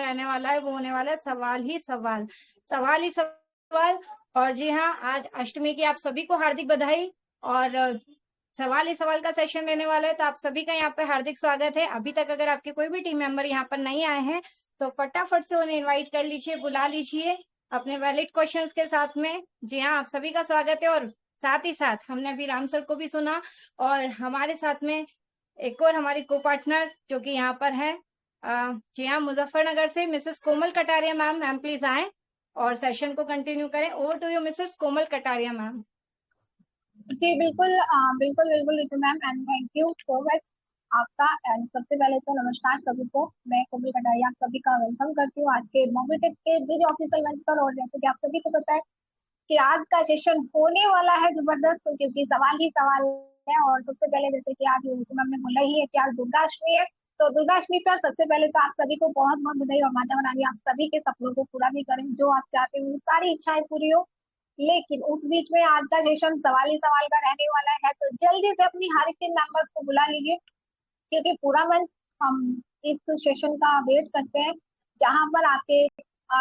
रहने वाला है वो होने वाला है सवाल ही सवाल, सवाल ही सवाल। और जी हाँ, आज अष्टमी की आप सभी को हार्दिक बधाई। और सवाल ही सवाल का सेशन रहने वाला है, तो आप सभी का यहाँ पे हार्दिक स्वागत है। अभी तक अगर आपके कोई भी टीम मेंबर यहाँ पर नहीं आए हैं तो फटाफट से उन्हें इन्वाइट कर लीजिए, बुला लीजिए अपने वैलिड क्वेश्चंस के साथ में। जी हाँ, आप सभी का स्वागत है। और साथ ही साथ हमने अभी राम सर को भी सुना, और हमारे साथ में एक और हमारी को पार्टनर जो कि यहाँ पर है, जी हाँ, मुजफ्फरनगर से Mrs Komal Kataria ma'am. Ma'am please आए और सेशन को कंटिन्यू करें। Over to you Mrs Komal Kataria ma'am. जी बिल्कुल, बिल्कुल बिल्कुल Ritu ma'am, and thank you so much आपका। एंड सबसे पहले तो नमस्कार सभी को। मैं कोमल कटारिया आप सभी का वेलकम करती हूँ आज के मोबिटेक के दिज ऑफिशियल मंच पर। और जैसे कि आप सभी को पता है कि आज का सेशन होने वाला है जबरदस्त, क्योंकि सवाल ही सवाल है। और सबसे पहले जैसे कि आज रितु मैम ने बोला ही है कि आज दुर्गाष्टमी है, तो दुर्गाष्टमी पर सबसे पहले तो आप सभी को बहुत बहुत बधाई। और माता रानी आप सभी के सपनों को पूरा भी करें, जो आप चाहते हो सारी इच्छाएं पूरी हो। लेकिन उस बीच में आज का सेशन सवाल ही सवाल का रहने वाला है, तो जल्दी से अपनी हर टीम मेंबर्स को बुला लीजिए, क्योंकि पूरा मंथ हम इस सेशन का वेट करते हैं, जहां पर आपके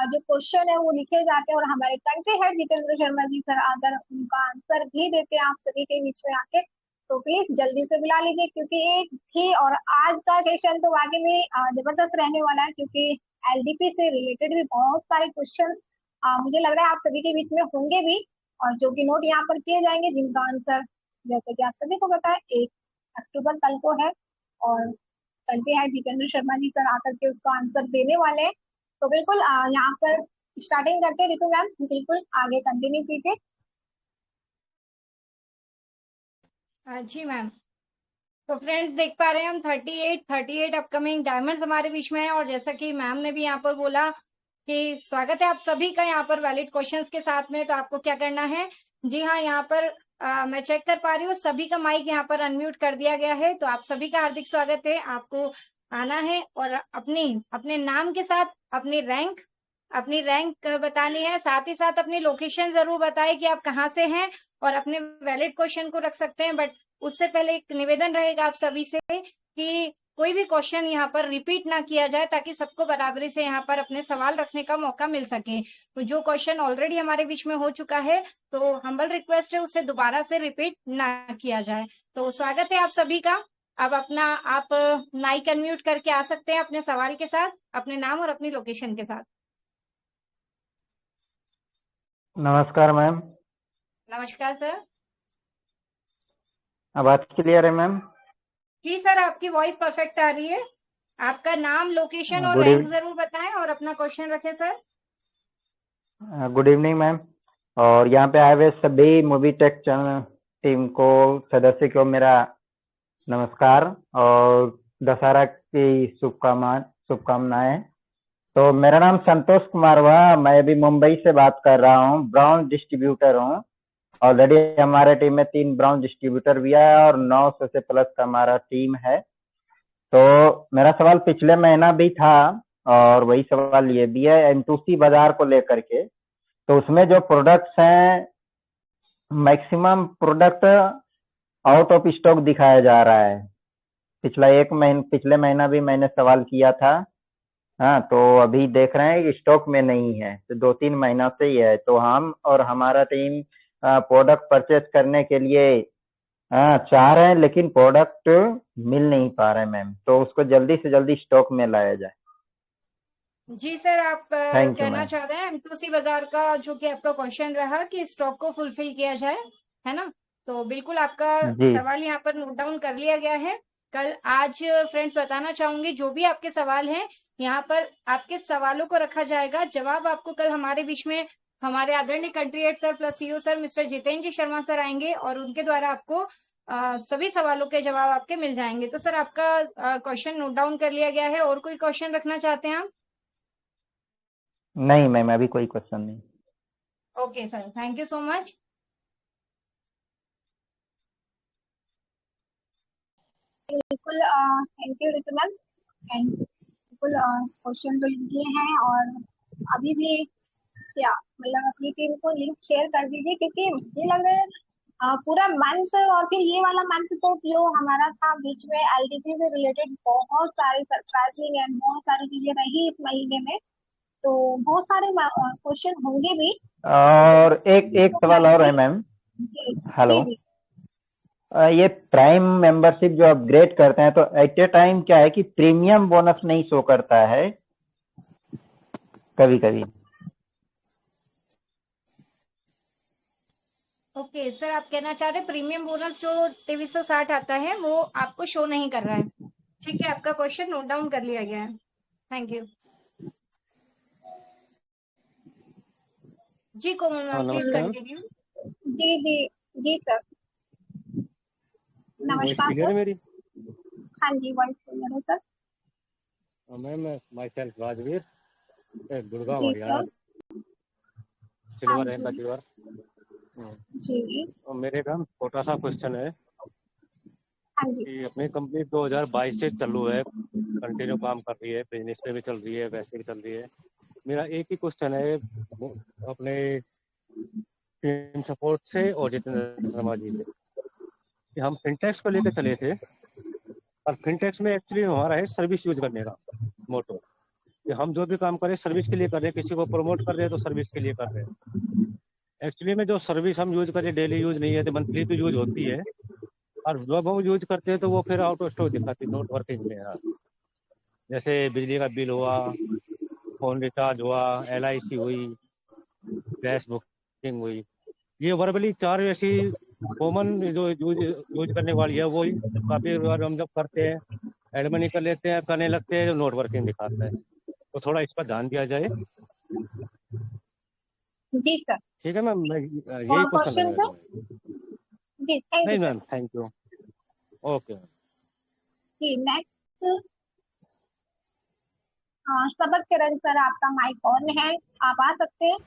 जो क्वेश्चन है वो लिखे जाते हैं। और हमारे country head Jitendra Sharma ji sir अगर उनका आंसर भी देते हैं आप सभी के बीच में आके, तो प्लीज जल्दी से बुला लीजिए, क्योंकि एक ही और आज का सेशन तो वाकई में जबरदस्त रहने वाला है, क्योंकि एलडीपी से रिलेटेड भी बहुत सारे क्वेश्चन मुझे लग रहा है आप सभी के बीच में होंगे भी, और जो कि नोट यहाँ पर किए जाएंगे, जिनका आंसर जैसे कि आप सभी को पता है 1 अक्टूबर कल को है। और country head Jitendra Sharma ji sir आकर के उसका आंसर देने वाले हैं। तो बिल्कुल यहाँ पर स्टार्टिंग करते हैं रितु मैम, बिल्कुल आगे कंटिन्यू कीजिए। जी मैम। तो फ्रेंड्स देख पा रहे हैं हम 38 अपकमिंग डायमंड्स हमारे बीच में है। और जैसा कि मैम ने भी यहाँ पर बोला कि स्वागत है आप सभी का यहाँ पर वैलिड क्वेश्चंस के साथ में, तो आपको क्या करना है। जी हाँ, यहाँ पर मैं चेक कर पा रही हूँ सभी का माइक यहाँ पर अनम्यूट कर दिया गया है, तो आप सभी का हार्दिक स्वागत है। आपको आना है और अपने नाम के साथ अपनी रैंक बतानी है। साथ ही साथ अपनी लोकेशन जरूर बताए कि आप कहाँ से हैं, और अपने वैलिड क्वेश्चन को रख सकते हैं। बट उससे पहले एक निवेदन रहेगा आप सभी से कि कोई भी क्वेश्चन यहाँ पर रिपीट ना किया जाए, ताकि सबको बराबरी से यहाँ पर अपने सवाल रखने का मौका मिल सके। तो जो क्वेश्चन ऑलरेडी हमारे बीच में हो चुका है, तो हम्बल रिक्वेस्ट है उसे दोबारा से रिपीट ना किया जाए। तो स्वागत है आप सभी का। अब आप माइक अनम्यूट करके आ सकते हैं अपने सवाल के साथ, अपने नाम और अपनी लोकेशन के साथ। नमस्कार मैम। नमस्कार सर। आवाज क्लियर है मैम? जी सर, आपकी वॉइस परफेक्ट आ रही है। आपका नाम, लोकेशन और गुड रैंक जरूर बताएं और अपना क्वेश्चन रखें सर। Good evening ma'am. और यहाँ पे आए हुए सभी मूवी टेक चैनल टीम को, सदस्य को मेरा नमस्कार और दशहरा की शुभकामनाएं। तो मेरा नाम संतोष कुमार हुआ, मैं अभी मुंबई से बात कर रहा हूँ, ब्राउन डिस्ट्रीब्यूटर हूँ। ऑलरेडी हमारे टीम में 3 ब्राउन डिस्ट्रीब्यूटर भी है और 900 से प्लस का हमारा टीम है। तो मेरा सवाल पिछले महीना भी था और वही सवाल ये भी है एनटूसी बाजार को लेकर के। तो उसमें जो प्रोडक्ट्स हैं, maximum product out of stock दिखाया जा रहा है। पिछले महीना भी मैंने सवाल किया था। हाँ, तो अभी देख रहे हैं कि स्टॉक में नहीं है, तो 2-3 महीना से ही है। तो हम और हमारा टीम प्रोडक्ट परचेज करने के लिए चाह रहे हैं, लेकिन प्रोडक्ट मिल नहीं पा रहे मैम। तो उसको जल्दी से जल्दी स्टॉक में लाया जाए। जी सर, आप थैंक यू कहना मैम। चाह रहे हैं एमटूसी बाजार का जो कि आपका क्वेश्चन रहा कि स्टॉक को फुलफिल किया जाए, है ना। तो बिल्कुल आपका जी सवाल यहाँ पर नोट डाउन कर लिया गया है। आज फ्रेंड्स बताना चाहूंगी, जो भी आपके सवाल हैं यहाँ पर आपके सवालों को रखा जाएगा। जवाब आपको कल हमारे बीच में हमारे आदरणीय country head sir plus CEO sir mister Jitendra Sharma sir आएंगे, और उनके द्वारा आपको सभी सवालों के जवाब आपके मिल जाएंगे। तो सर आपका क्वेश्चन नोट डाउन कर लिया गया है। और कोई क्वेश्चन रखना चाहते हैं आप? नहीं मैम, अभी कोई क्वेश्चन नहीं। Okay sir, thank you so much. बिल्कुल thank you Ritu ma'am. And बिल्कुल क्वेश्चन तो लिख दिए हैं, और अभी भी क्या मतलब अपनी टीम को लिंक शेयर कर दीजिए, क्योंकि मुझे लग रहा है पूरा मंथ, और फिर ये वाला मंथ तो जो हमारा था बीच में एलडीसी से रिलेटेड बहुत सारी सरप्राइजिंग एंड बहुत सारी चीजें रही इस महीने में, तो बहुत सारे क्वेश्चन होंगे भी। और एक एक तो सवाल और है मैम। जी हेलो। जी जी। ये प्राइम मेंबरशिप जो अपग्रेड करते हैं तो एट ए टाइम क्या है कि प्रीमियम बोनस नहीं शो करता है कभी कभी। ओके सर, आप कहना चाह रहे हैं प्रीमियम बोनस जो 2360 आता है वो आपको शो नहीं कर रहा है। ठीक है, आपका क्वेश्चन नोट डाउन कर लिया गया है। Thank you. जी कोमल हाँ मैम, प्लीज नमस्कार। कंटिन्यू। जी जी जी सर, वॉइस नमस्कार क्लियर सर। है मेरी? हाँ जी, वॉइस क्लियर है sir. Ma'am myself Rajveer, Gurgaon जी हरियाणा, सर। हाँ सिल्वर रैंक जी अचीवर। जी। और मेरे का छोटा सा क्वेश्चन है हाँ जी। कि अपनी कंपनी 2022 से चालू है, कंटिन्यू काम कर रही है, बिजनेस पे भी चल रही है, वैसे भी चल रही है। मेरा एक ही क्वेश्चन है अपने टीम सपोर्ट से और जितेंद्र शर्मा जी से, कि हम फिनटेक्स को लेकर चले थे, और फिनटेक्स में एक्चुअली हमारा है सर्विस यूज करने का मोटो, कि हम जो भी काम करें सर्विस के लिए कर रहे हैं, किसी को प्रमोट कर रहे हैं तो सर्विस के लिए कर रहे हैं। एक्चुअली में जो सर्विस हम यूज करें डेली यूज नहीं है, तो मंथली तो यूज होती है, और जब हम यूज करते हैं तो वो फिर आउट ऑफ स्टॉक दिखाती है नोट वर्किंग में यार। जैसे बिजली का बिल हुआ, फोन रिचार्ज हुआ, LIC हुई, गैस बुकिंग हुई, ये वर्बली चार ऐसी कॉमन जो यूज यूज करने वाली है, वो काफी बार हम जब करते हैं एडमनी कर लेते हैं, करने लगते हैं, जो नोट वर्किंग दिखाता है, तो थोड़ा इस पर ध्यान दिया जाए। जी सर। ठीक है मैम, मैं यही और क्वेश्चन था क्वेश्चन मेरा सर? तो। जी थैंक यू नहीं sir. Ma'am, thank you. Okay ma'am. जी नेक्स्ट, सबक चरण सर, आपका माइक ऑन है, आप आ सकते हैं।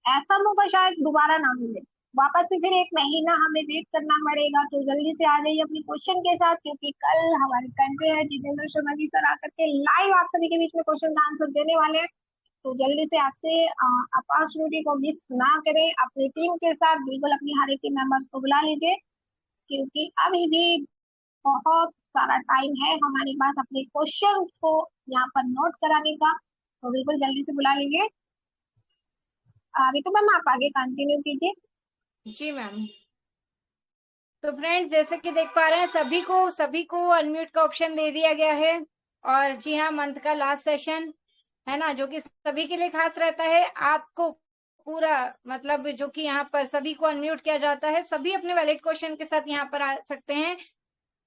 ऐसा मौका शायद दोबारा ना मिले, वापस से फिर एक महीना हमें वेट करना पड़ेगा, तो जल्दी से आ जाइए अपने क्वेश्चन के साथ, क्योंकि कल हमारे कंट्री है जितेंद्र शर्मा जी सर आकर के लाइव आप सभी के बीच में क्वेश्चन का आंसर देने वाले हैं। तो जल्दी से आपसे अपॉर्चुनिटी को मिस ना करें, अपनी टीम के साथ बिल्कुल अपनी हर एक टीम मेंबर्स को बुला लीजिए, क्योंकि अभी भी बहुत सारा टाइम है हमारे पास अपने क्वेश्चन को यहाँ पर नोट कराने का, तो बिल्कुल जल्दी से बुला लीजिए। रितु मैम, आप आगे कंटिन्यू कीजिए। जी मैम। तो फ्रेंड्स, जैसे कि देख पा रहे हैं सभी को अनम्यूट का ऑप्शन दे दिया गया है। और जी हाँ, मंथ का लास्ट सेशन है ना, जो कि सभी के लिए खास रहता है। आपको पूरा मतलब जो कि यहाँ पर सभी को अनम्यूट किया जाता है, सभी अपने वैलिड क्वेश्चन के साथ यहाँ पर आ सकते हैं।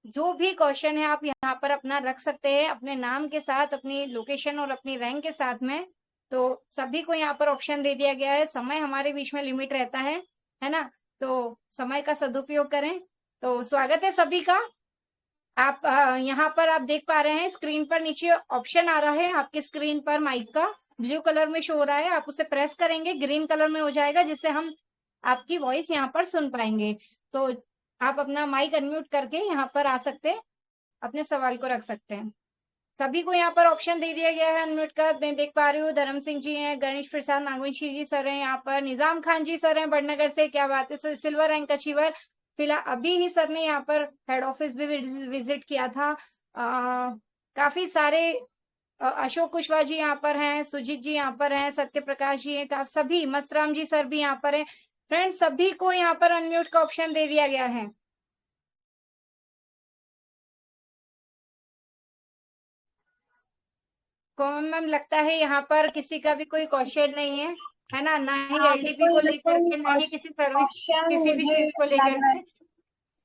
जो भी क्वेश्चन है आप यहाँ पर अपना रख सकते हैं, अपने नाम के साथ, अपनी लोकेशन और अपनी रैंक के साथ में। तो सभी को यहाँ पर ऑप्शन दे दिया गया है। समय हमारे बीच में लिमिट रहता है ना, तो समय का सदुपयोग करें। तो स्वागत है सभी का। आप यहाँ पर आप देख पा रहे हैं स्क्रीन पर नीचे ऑप्शन आ रहा है आपकी स्क्रीन पर, माइक का ब्लू कलर में शो हो रहा है। आप उसे प्रेस करेंगे, ग्रीन कलर में हो जाएगा, जिससे हम आपकी वॉइस यहाँ पर सुन पाएंगे। तो आप अपना माइक अनम्यूट करके यहाँ पर आ सकते हैं, अपने सवाल को रख सकते हैं। सभी को यहाँ पर ऑप्शन दे दिया गया है अनम्यूट का। मैं देख पा रही हूँ धर्म सिंह जी हैं, गणेश प्रसाद नागवंशी जी सर हैं यहाँ पर, निजाम खान जी सर हैं बड़नगर से। क्या बात है सर, सिल्वर रैंक अचीवर। फिलहाल अभी ही सर ने यहाँ पर हेड ऑफिस भी विजिट किया था। काफी सारे अशोक कुशवाहा जी यहाँ पर हैं, सुजीत जी यहाँ पर हैं, सत्य प्रकाश जी हैं, सभी मस्तराम जी सर भी यहाँ पर हैं। फ्रेंड्स, सभी को यहाँ पर अनम्यूट का ऑप्शन दे दिया गया है। को मैम लगता है यहाँ पर किसी का भी कोई क्वेश्चन नहीं है ना, ना ही हाँ एलडीपी बिल्कुल को लेकर बिल्कुल, के, ना ही किसी सर्विस, क्वेश्चन किसी भी मुझे चीज को लग लेकर रहा है। के।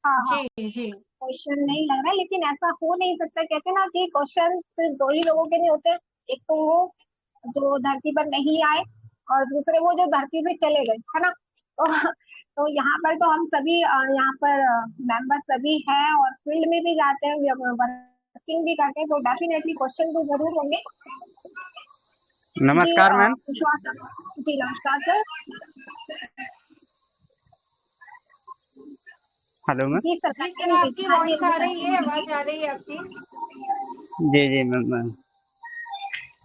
हाँ हाँ, जी जी। क्वेश्चन नहीं लग रहा है, लेकिन ऐसा हो नहीं सकता, कहते हैं ना कि क्वेश्चन सिर्फ दो ही लोगों के नहीं होते, एक तो वो जो धरती पर नहीं आए, और दूसरे वो जो धरती से चले गए, है ना। तो यहाँ पर तो हम सभी यहाँ पर मेंबर सभी हैं, और फील्ड में भी जाते हैं, वर्किंग भी करते हैं, तो डेफिनेटली क्वेश्चन तो जरूर होंगे। जी नमस्कार मैम। विश्वास सर। जी नमस्कार सर। Hello ma'am. जी सर जी सर, कंटिन्यू आपकी कीजिए, हाँ जी वॉइस जी आ रही है, कंटिन्यू आवाज कीजिए। आ रही है आपकी। जी जी मैम,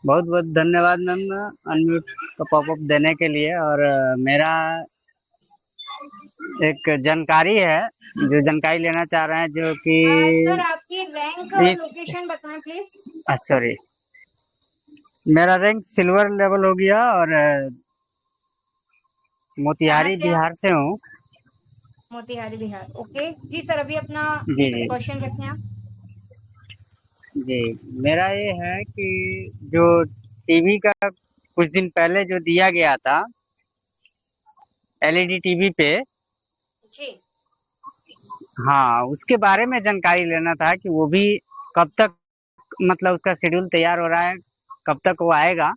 बहुत बहुत धन्यवाद मैम अनम्यूट का पॉपअप देने के लिए। और मेरा एक जानकारी है, जो जानकारी लेना चाह रहे हैं, जो कि सर आपकी रैंक और एक लोकेशन बताएं प्लीज। सॉरी, मेरा रैंक सिल्वर लेवल हो गया और कहाँ मोतिहारी से आप? बिहार से हूँ। मोतिहारी बिहार। ओके जी सर, अभी अपना जी जी क्वेश्चन रखें आप। जी, मेरा ये है कि जो टीवी का कुछ दिन पहले जो दिया गया था एलईडी टीवी पे, जी हाँ उसके बारे में जानकारी लेना था कि वो भी कब तक, मतलब उसका शेड्यूल तैयार हो रहा है, कब तक वो आएगा,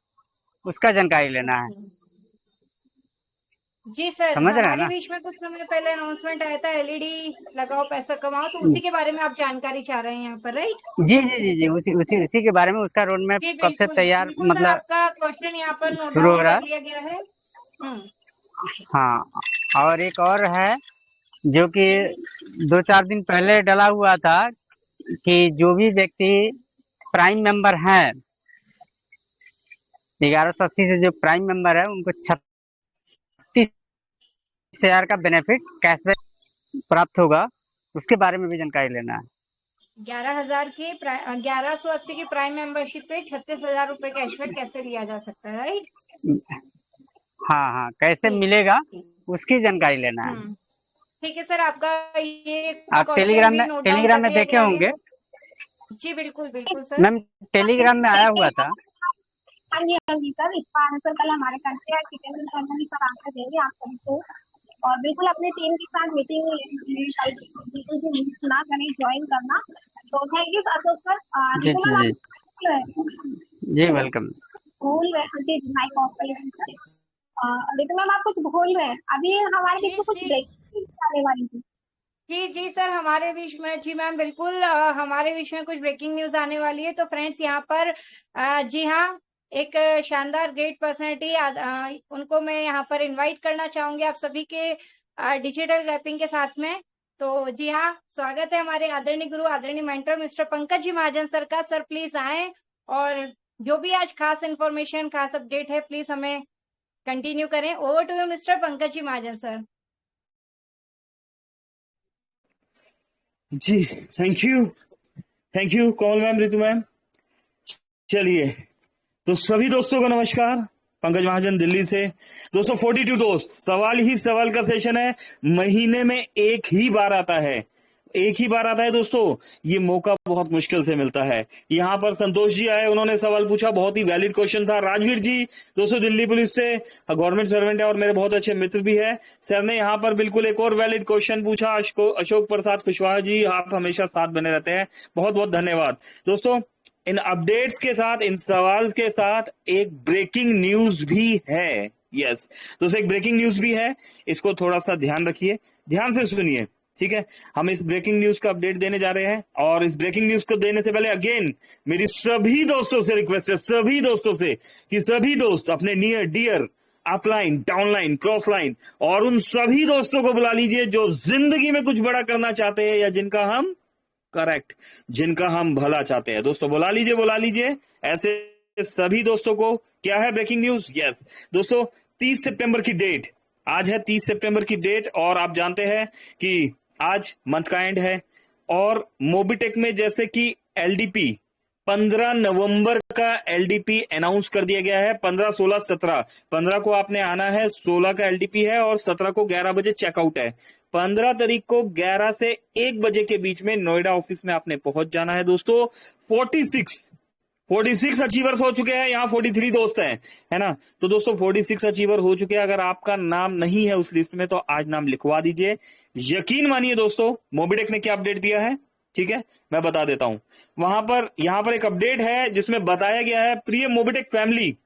उसका जानकारी लेना है। जी सर, समझ रहे हैं हमारे ना? बीच में कुछ समय पहले अनाउंसमेंट आया था एलईडी लगाओ पैसा कमाओ, तो उसी के बारे में आप जानकारी चाह रहे हैं यहाँ पर, राइट? जी जी जी जी, उसी उसी उसी के बारे में, उसका रोड मैप जी कब से बिल्कुल तैयार, बिल्कुल सर, मतलब आपका क्वेश्चन यहाँ पर नोट शुरू हो डाउन रहा कर है। लिया गया है। हाँ, और एक और है जो कि जी 2-4 दिन पहले डला हुआ था कि जो भी व्यक्ति प्राइम मेंबर हैं, 1180 से जो प्राइम मेंबर है, उनको 36,000 का बेनिफिट कैशबैक प्राप्त होगा, उसके बारे में भी जानकारी लेना है। 11,000 की 1180 की प्राइम मेंबरशिप पे 36,000 रुपए कैशबैक कैसे लिया जा सकता है, राइट? हाँ हाँ, कैसे ठीक मिलेगा ठीक। उसकी जानकारी लेना है। ठीक है सर, आपका ये आप क्वेश्चन भी नोट डाउन टेलीग्राम कर में लिया देखे गया है। होंगे जी बिल्कुल बिल्कुल सर। मैम, टेलीग्राम में आया हुआ था। हाँ जी सर, इसका आंसर कल हमारे कंट्री और किचन फैमिली पर आंसर देंगे आप सभी को। और बिल्कुल अपनी टीम के साथ मीटिंग बिल्कुल भी मिस ना करें, ज्वाइन करना। तो थैंक यू अशोक सर। जी रितु जी मैम जी आप जी, वेलकम। भूल रहे जी, माइक ऑफ कर लें सर। रितु मैम आप कुछ भूल रहे हैं, अभी हमारे जी बीच में कुछ जी ब्रेकिंग आने वाली थी। जी जी सर, हमारे बीच में, जी मैम बिल्कुल, हमारे बीच में कुछ ब्रेकिंग न्यूज आने वाली है। तो फ्रेंड्स यहाँ पर जी हाँ, एक शानदार ग्रेट पर्सनैलिटी उनको मैं यहाँ पर इनवाइट करना चाहूंगी आप सभी के डिजिटल रैपिंग के साथ में। तो जी हाँ, स्वागत है हमारे आदरणीय गुरु, आदरणीय mentor mister Pankaj ji Mahajan sir का। सर प्लीज आए और जो भी आज खास इन्फॉर्मेशन, खास अपडेट है, प्लीज हमें कंटिन्यू करें। Over to you mister Pankaj ji Mahajan sir. जी, thank you call ma'am, Ritu ma'am. चलिए, तो सभी दोस्तों को नमस्कार, पंकज महाजन दिल्ली से। दोस्तों 42 दोस्त, सवाल ही सवाल का सेशन है। महीने में एक ही बार आता है, एक ही बार आता है दोस्तों। ये मौका बहुत मुश्किल से मिलता है। यहाँ पर संतोष जी आए, उन्होंने सवाल पूछा, बहुत ही वैलिड क्वेश्चन था। राजवीर जी दोस्तों दिल्ली पुलिस से, गवर्नमेंट सर्वेंट है और मेरे बहुत अच्छे मित्र भी है। सर ने यहाँ पर बिल्कुल एक और वैलिड क्वेश्चन पूछा। अशोक प्रसाद कुशवाहा जी, आप हमेशा साथ बने रहते हैं, बहुत बहुत धन्यवाद दोस्तों। इन अपडेट्स के साथ, इन सवाल के साथ एक ब्रेकिंग न्यूज भी है। यस दोस्तों, एक ब्रेकिंग न्यूज भी है, इसको थोड़ा सा ध्यान रखिए, ध्यान से सुनिए, ठीक है। हम इस ब्रेकिंग न्यूज का अपडेट देने जा रहे हैं, और इस ब्रेकिंग न्यूज को देने से पहले अगेन मेरी सभी दोस्तों से रिक्वेस्ट है, सभी दोस्तों से, कि सभी दोस्त अपने near dear, upline, downline, cross line, और उन सभी दोस्तों को बुला लीजिए जो जिंदगी में कुछ बड़ा करना चाहते हैं, या जिनका हम जिनका हम भला चाहते हैं। दोस्तों बुला लीजिए ऐसे सभी दोस्तों को। क्या है ब्रेकिंग न्यूज? यस दोस्तों, 30 सितंबर की डेट, आज है 30 सितंबर की डेट, और आप जानते हैं कि आज मंथ का एंड है, और मोबिटेक में जैसे कि एलडीपी 15 नवंबर का एलडीपी अनाउंस कर दिया गया है। 15, 16, 17, 15 को आपने आना है, 16 का एलडीपी है, और 17 को 11 बजे चेकआउट है। 15 तारीख को 11 से 1 बजे के बीच में नोएडा ऑफिस में आपने पहुंच जाना है दोस्तों। 46 अचीवर्स हो चुके हैं, यहाँ 43 दोस्त हैं, है ना। तो दोस्तों 46 अचीवर हो चुके हैं। अगर आपका नाम नहीं है उस लिस्ट में तो आज नाम लिखवा दीजिए। यकीन मानिए दोस्तों, मोबिटेक ने क्या अपडेट दिया है, ठीक है, मैं बता देता हूं। यहाँ पर एक अपडेट है जिसमें बताया गया है, प्रिय मोबिटेक फैमिली,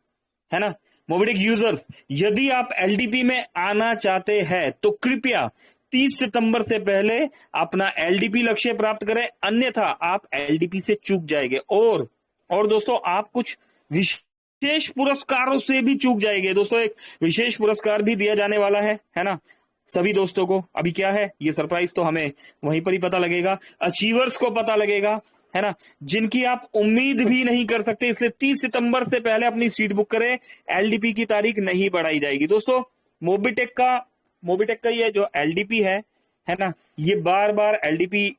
है ना, मोबिटेक यूजर्स, यदि आप एलडीपी में आना चाहते हैं तो कृपया 30 सितंबर से पहले अपना एलडीपी लक्ष्य प्राप्त करें, अन्यथा आप एलडीपी से चूक जाएंगे। और दोस्तों, आप कुछ विशेष पुरस्कारों से भी चूक जाएंगे दोस्तों। एक विशेष पुरस्कार भी दिया जाने वाला है ना, सभी दोस्तों को। अभी क्या है ये सरप्राइज तो हमें वहीं पर ही पता लगेगा, अचीवर्स को पता लगेगा। है ना, जिनकी आप उम्मीद भी नहीं कर सकते, इसलिए 30 सितंबर से पहले अपनी सीट बुक करें। एलडीपी की तारीख नहीं बढ़ाई जाएगी दोस्तों। मोबिटेक का ये जो एलडीपी है ना, ये बार बार एलडीपी,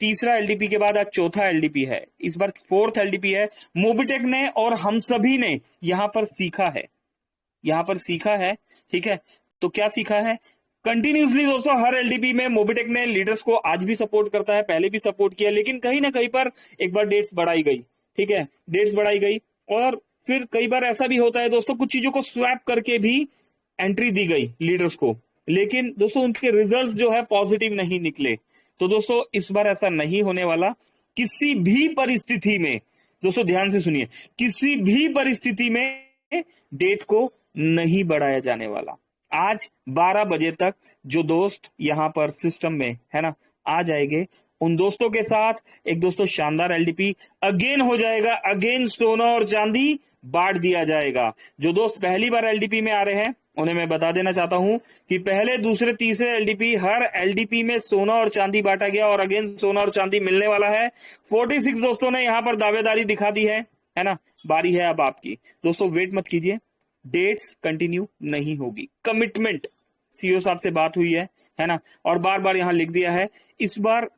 तीसरा एलडीपी के बाद आज चौथा एलडीपी है, इस बार फोर्थ एलडीपी है। मोबिटेक ने और हम सभी ने यहां पर सीखा है, ठीक है। तो क्या सीखा है? कंटिन्यूसली दोस्तों हर एलडीपी में मोबिटेक ने लीडर्स को आज भी सपोर्ट करता है, पहले भी सपोर्ट किया, लेकिन कहीं ना कहीं पर एक बार डेट्स बढ़ाई गई, ठीक है, डेट्स बढ़ाई गई। और फिर कई बार ऐसा भी होता है दोस्तों, कुछ चीजों को स्वैप करके भी एंट्री दी गई लीडर्स को, लेकिन दोस्तों उनके रिजल्ट्स जो है पॉजिटिव नहीं निकले। तो दोस्तों इस बार ऐसा नहीं होने वाला किसी भी परिस्थिति में। दोस्तों ध्यान से सुनिए, किसी भी परिस्थिति में डेट को नहीं बढ़ाया जाने वाला। आज 12 बजे तक जो दोस्त यहां पर सिस्टम में है ना आ जाएंगे, उन दोस्तों के साथ एक दोस्तों शानदार एलडीपी अगेन हो जाएगा। अगेन सोना और चांदी बांट दिया जाएगा। जो दोस्त पहली बार एलडीपी में आ रहे हैं उन्हें मैं बता देना चाहता हूं कि पहले, दूसरे, तीसरे एलडीपी, हर एलडीपी में सोना और चांदी बांटा गया और अगेन सोना और चांदी मिलने वाला है। 46 दोस्तों ने यहां पर दावेदारी दिखा दी है ना। बारी है अब आपकी। दोस्तों वेट मत कीजिए, डेट्स कंटिन्यू नहीं होगी। कमिटमेंट, सीईओ साहब से बात हुई है ना, और बार बार यहां लिख दिया है। इस बार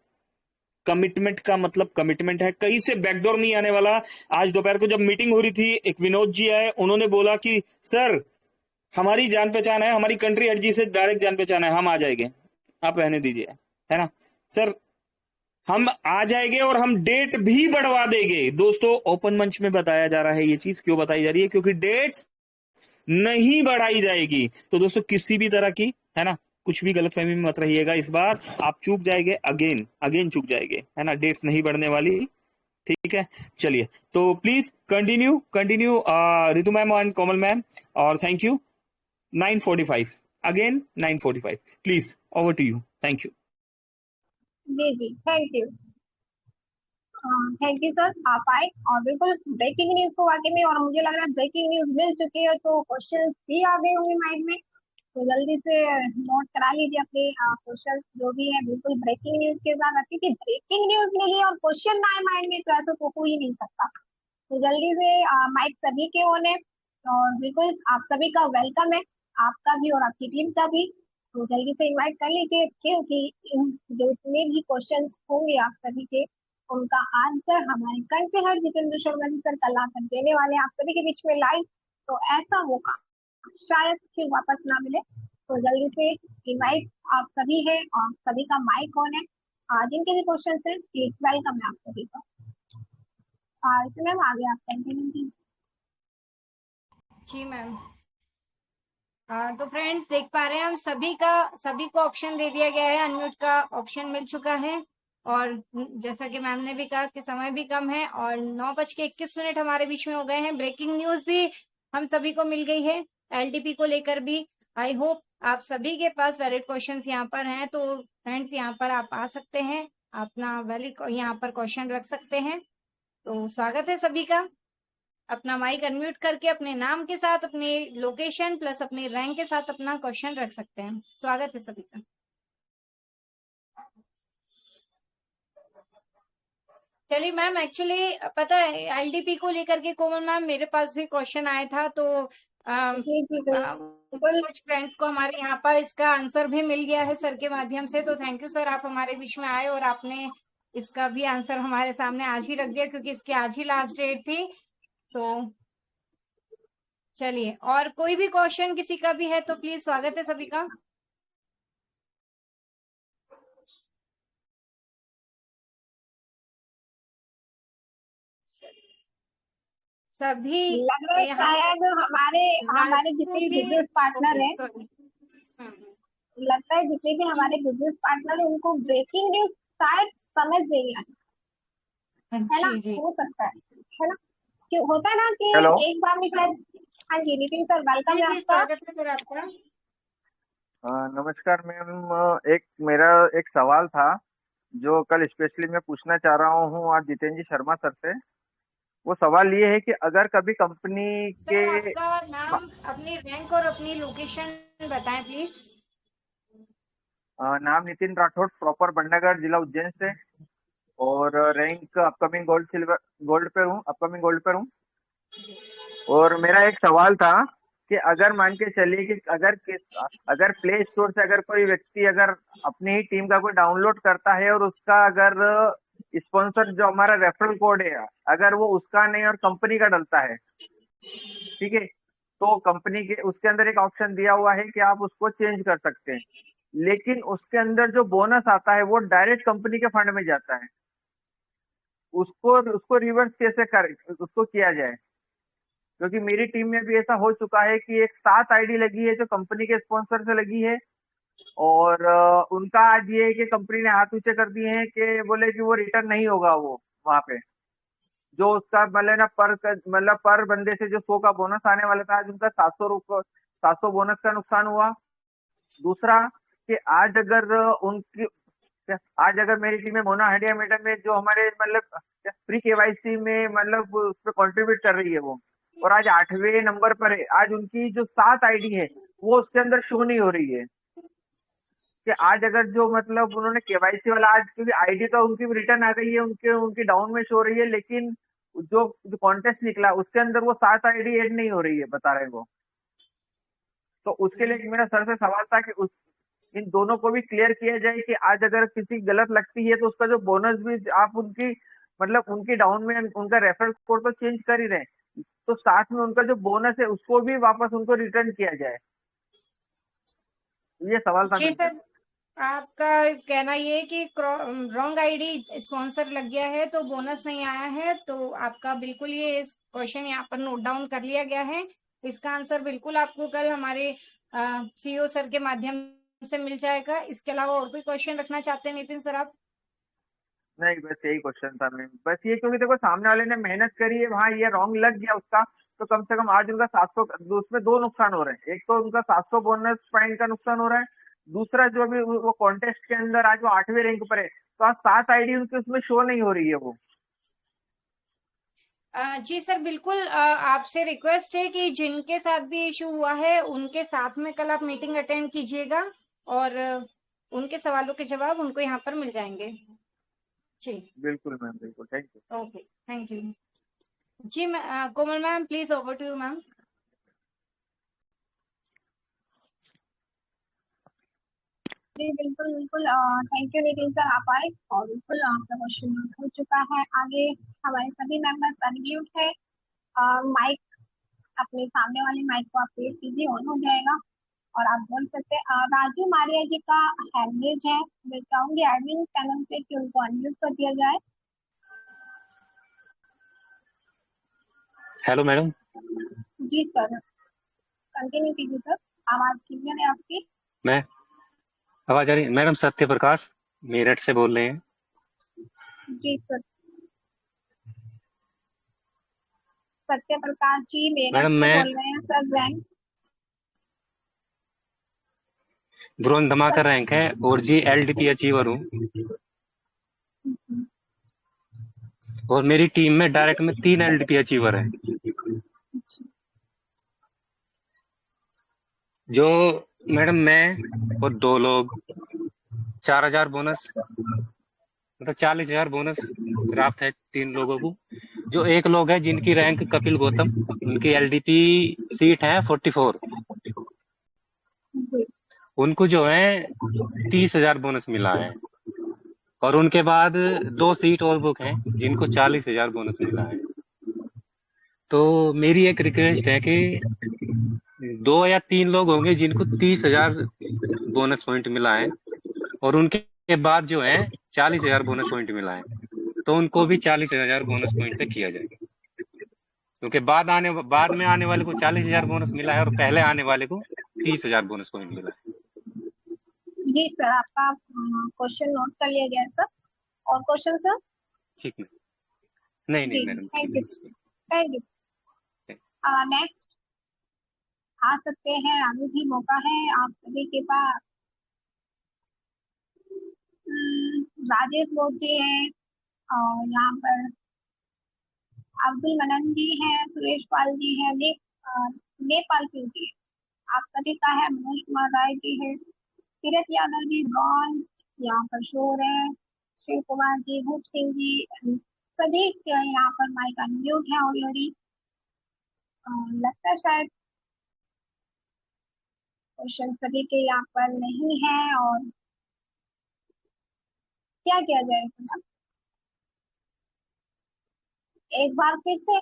कमिटमेंट का मतलब कमिटमेंट है, कहीं से बैकडोर नहीं आने वाला। आज दोपहर को जब मीटिंग हो रही थी, एक विनोद जी आए, उन्होंने बोला कि सर हमारी जान पहचान है, हमारी कंट्री हेड जी से डायरेक्ट जान पहचान है, हम आ जाएंगे, आप रहने दीजिए, है ना सर, हम आ जाएंगे और हम डेट भी बढ़वा देंगे। दोस्तों ओपन मंच में बताया जा रहा है, ये चीज क्यों बताई जा रही है? क्योंकि डेट्स नहीं बढ़ाई जाएगी। तो दोस्तों किसी भी तरह की, है ना, कुछ भी गलतफहमी में मत रहिएगा। इस बार आप चूक जाएंगे, अगेन चूक जाएंगे, है ना, डेट्स नहीं बढ़ने वाली, ठीक है। चलिए, तो please continue Ritu ma'am and Komal ma'am, और thank you. 9:45 again 9:45, please over to you. Thank you. जी थैंक यू सर, आप आए और बिल्कुल ब्रेकिंग न्यूज को वाकई में, और मुझे लग रहा है ब्रेकिंग न्यूज मिल चुकी है, तो क्वेश्चन भी आ गए होंगे माइंड में, तो जल्दी से नोट करा लीजिए अपने क्वेश्चन जो भी है। बिल्कुल ब्रेकिंग न्यूज के साथ आती कि ब्रेकिंग न्यूज मिली और क्वेश्चन ना आए माइंड में, तो ऐसा तो हो ही नहीं सकता। तो जल्दी से माइक सभी के होने, और बिल्कुल आप सभी का वेलकम है, आपका भी और आपकी टीम का भी। तो जल्दी से इनवाइट कर लीजिए, क्योंकि इन जो इतने भी क्वेश्चंस होंगे आप सभी के, उनका आंसर हमारे country head Jitendra Sharma ji sir कल आकर देने वाले हैं आप सभी के बीच में लाइव। तो ऐसा मौका शायद फिर वापस ना मिले, तो जल्दी से इनवाइट आप सभी है और सभी का माइक ऑन है। जिनके भी क्वेश्चन है प्लीज वेलकम है आप सभी का। मैम आगे आप कंटिन्यू कीजिए। जी मैम। तो फ्रेंड्स देख पा रहे हैं हम सभी को ऑप्शन दे दिया गया है, अनम्यूट का ऑप्शन मिल चुका है। और जैसा कि मैम ने भी कहा कि समय भी कम है और 9:21 हमारे बीच में हो गए हैं। ब्रेकिंग न्यूज भी हम सभी को मिल गई है एलडीपी को लेकर भी। आई होप आप सभी के पास वैलिड क्वेश्चंस यहाँ पर हैं, तो फ्रेंड्स यहाँ पर आप आ सकते हैं, अपना वैलिड यहाँ पर क्वेश्चन रख सकते हैं। तो स्वागत है सभी का। अपना माइक अनम्यूट करके अपने नाम के साथ, अपने लोकेशन प्लस अपने रैंक के साथ अपना क्वेश्चन रख सकते हैं। स्वागत है सभी का। चलिए मैम, एक्चुअली पता है एलडीपी को लेकर के कोमल मैम मेरे पास भी क्वेश्चन आया था, तो जी बिल्कुल। कुछ फ्रेंड्स को हमारे यहाँ पर इसका आंसर भी मिल गया है सर के माध्यम से। तो थैंक यू सर, आप हमारे बीच में आए और आपने इसका भी आंसर हमारे सामने आज ही रख दिया, क्योंकि इसकी आज ही लास्ट डेट थी। तो चलिए, और कोई भी क्वेश्चन किसी का भी है तो प्लीज, स्वागत है सभी का। सभी लग रहा है यहाँ शायद हमारे जितने बिजनेस पार्टनर हैं, लगता है जितने भी हमारे बिजनेस पार्टनर हैं उनको ब्रेकिंग न्यूज शायद समझ नहीं आई, है ना, जी जी हो सकता है ना, क्यों होता है ना कि हेलो। एक बार में शायद। हाँ जी नितिन सर, वेलकम है जी, आपका। स्वागत है सर आपका। नमस्कार मैम, मेरा एक सवाल था जो कल स्पेशली मैं पूछना चाह रहा हूँ आज जितेंद्र शर्मा सर से। वो सवाल ये है कि अगर कभी कंपनी के सर आपका नाम, अपनी रैंक और अपनी लोकेशन बताएं प्लीज। नाम नितिन राठौड़, प्रॉपर बंडागढ़, जिला उज्जैन से। और रैंक अपकमिंग गोल्ड पर हूँ। और मेरा एक सवाल था कि अगर मान के चलिए कि अगर प्ले स्टोर से अगर कोई व्यक्ति अगर अपनी ही टीम का कोई डाउनलोड करता है और उसका अगर स्पॉन्सर जो हमारा रेफरल कोड है अगर वो उसका नहीं और कंपनी का डलता है, ठीक है, तो कंपनी के उसके अंदर एक ऑप्शन दिया हुआ है कि आप उसको चेंज कर सकते हैं, लेकिन उसके अंदर जो बोनस आता है वो डायरेक्ट कंपनी के फंड में जाता है। उसको उसको रिवर्स कैसे कर उसको किया जाए? क्योंकि मेरी टीम में भी ऐसा हो चुका है कि एक 7 आईडी लगी है जो कंपनी के स्पॉन्सर से लगी है, और उनका आज ये है कि कंपनी ने हाथ ऊंचे कर दिए हैं कि बोले कि वो रिटर्न नहीं होगा वो वहां पे जो उसका मतलब ना पर बंदे से जो 100 का बोनस आने वाला था, आज उनका 700 बोनस का नुकसान हुआ। दूसरा कि आज अगर मेरी टीम में मोना हडिया मैडम में जो हमारे मतलब प्री केवाईसी में मतलब उस पर कॉन्ट्रीब्यूट कर रही है वो, और आज 8वें नंबर पर है, आज उनकी जो 7 आईडी है वो उसके अंदर शो नहीं हो रही है। कि आज अगर जो मतलब उन्होंने केवाईसी वाला आज क्योंकि आईडी तो उनकी रिटर्न आ गई है, उनकी डाउन में शो हो रही है, लेकिन जो कॉन्टेस्ट निकला उसके अंदर वो 7 आईडी ऐड नहीं हो रही है, बता रहे वो। तो उसके लिए मेरा सर से सवाल था कि इन दोनों को भी क्लियर किया जाए कि आज अगर किसी गलत लगती है तो उसका जो बोनस भी आप उनकी मतलब उनकी डाउन में उनका रेफरेंस कोड तो चेंज कर ही रहे हैं, तो साथ में उनका जो बोनस है उसको भी वापस उनको रिटर्न किया जाए। ये सवाल था जी मेरे सर, आपका कहना ये है कि रॉन्ग आईडी स्पॉन्सर लग गया है तो बोनस नहीं आया है, तो आपका बिल्कुल ये क्वेश्चन यहाँ पर नोट डाउन कर लिया गया है। इसका आंसर बिल्कुल आपको कल हमारे सीईओ सर के माध्यम से मिल जाएगा। इसके अलावा और कोई क्वेश्चन रखना चाहते हैं नितिन सर आप? नहीं, बस यही क्वेश्चन था मैम, बस ये क्योंकि देखो सामने वाले ने मेहनत करी है, वहां ये रॉन्ग लग गया उसका, तो कम से कम आज उनका 700 उसमें 2 नुकसान हो रहे हैं। एक तो उनका 700 बोनस पॉइंट का नुकसान हो रहा है, दूसरा जो अभी वो कॉन्टेस्ट के अंदर आज वो 8वें रैंक पर है, तो आज 7 आईडी उनकी उसमें शो नहीं हो रही है वो। जी सर, बिल्कुल आपसे रिक्वेस्ट है कि जिनके साथ भी इशू हुआ है उनके साथ में कल आप मीटिंग अटेंड कीजिएगा और उनके सवालों के जवाब उनको यहाँ पर मिल जाएंगे। जी बिल्कुल मैम, बिल्कुल, thank you. Okay, thank you. जी Komal ma'am, please over to you ma'am. जी बिल्कुल बिल्कुल, थैंक यू नितिन सर, आप आए और बिल्कुल आपका क्वेश्चन हो चुका है। आगे हमारे सभी मेंबर्स अनम्यूट है। माइक अपने सामने वाले माइक को आप प्रेस कीजिए, ऑन हो जाएगा और आप बोल सकते हैं। राजू मारिया जी का हैंड रेज है, मैं चाहूंगी एडमिन पैनल से कि उनको अनम्यूट कर दिया जाए। Hello madam. जी सर, कंटिन्यू कीजिए सर, आवाज क्लियर है आपकी? मैं आवाज आ रही है मैडम? सत्य प्रकाश मेरठ से बोल रहे हैं। जी सर, सत्य प्रकाश जी मेरठ मैडम से मैं बोल रहे हैं सर। रैंक ब्रोंज धमाका रैंक है और जी एलडीपी अचीवर हूँ, और मेरी टीम में डायरेक्ट में 3 एलडीपी अचीवर हैं। जो मैडम मैं और 2 लोग 4000 बोनस मतलब 40,000 बोनस प्राप्त है 3 लोगों को। जो एक लोग है जिनकी रैंक कपिल गौतम, उनकी एलडीपी सीट है 44, उनको जो है 30,000 बोनस मिला है। और उनके बाद 2 सीट और बुक हैं जिनको 40,000 बोनस मिला है। तो मेरी एक रिक्वेस्ट है कि 2 या 3 लोग होंगे जिनको 30,000 बोनस पॉइंट मिला है और उनके बाद जो है 40,000 बोनस पॉइंट मिला है, तो उनको भी 40,000 बोनस पॉइंट पे किया जाए, क्योंकि बाद में आने वाले को 40,000 बोनस मिला है और पहले आने वाले को 30,000 बोनस पॉइंट मिला है। जी सर, आपका क्वेश्चन नोट कर लिया गया सर। और क्वेश्चन सर? ठीक है, नहीं जी मैडम, थैंक यू, ठीक थैंक यू। नेक्स्ट आ सकते हैं, अभी भी मौका है आप सभी के पास। राजेश लोग जी हैं और यहाँ पर अब्दुल मनन जी हैं, सुरेश पाल जी हैं, नेपाल सिंह जी हैं। आप सभी का है। मनोज कुमार राय जी है, तीरथ यादव जी ब्रॉन्ज यहाँ पर शो रहे हैं। शिव कुमार जी, रूप सिंह जी, सभी के यहाँ पर माइक अनम्यूट है ऑलरेडी। लगता है शायद क्वेश्चन सभी के यहाँ पर नहीं है, और क्या किया जाए इसमें? एक बार फिर से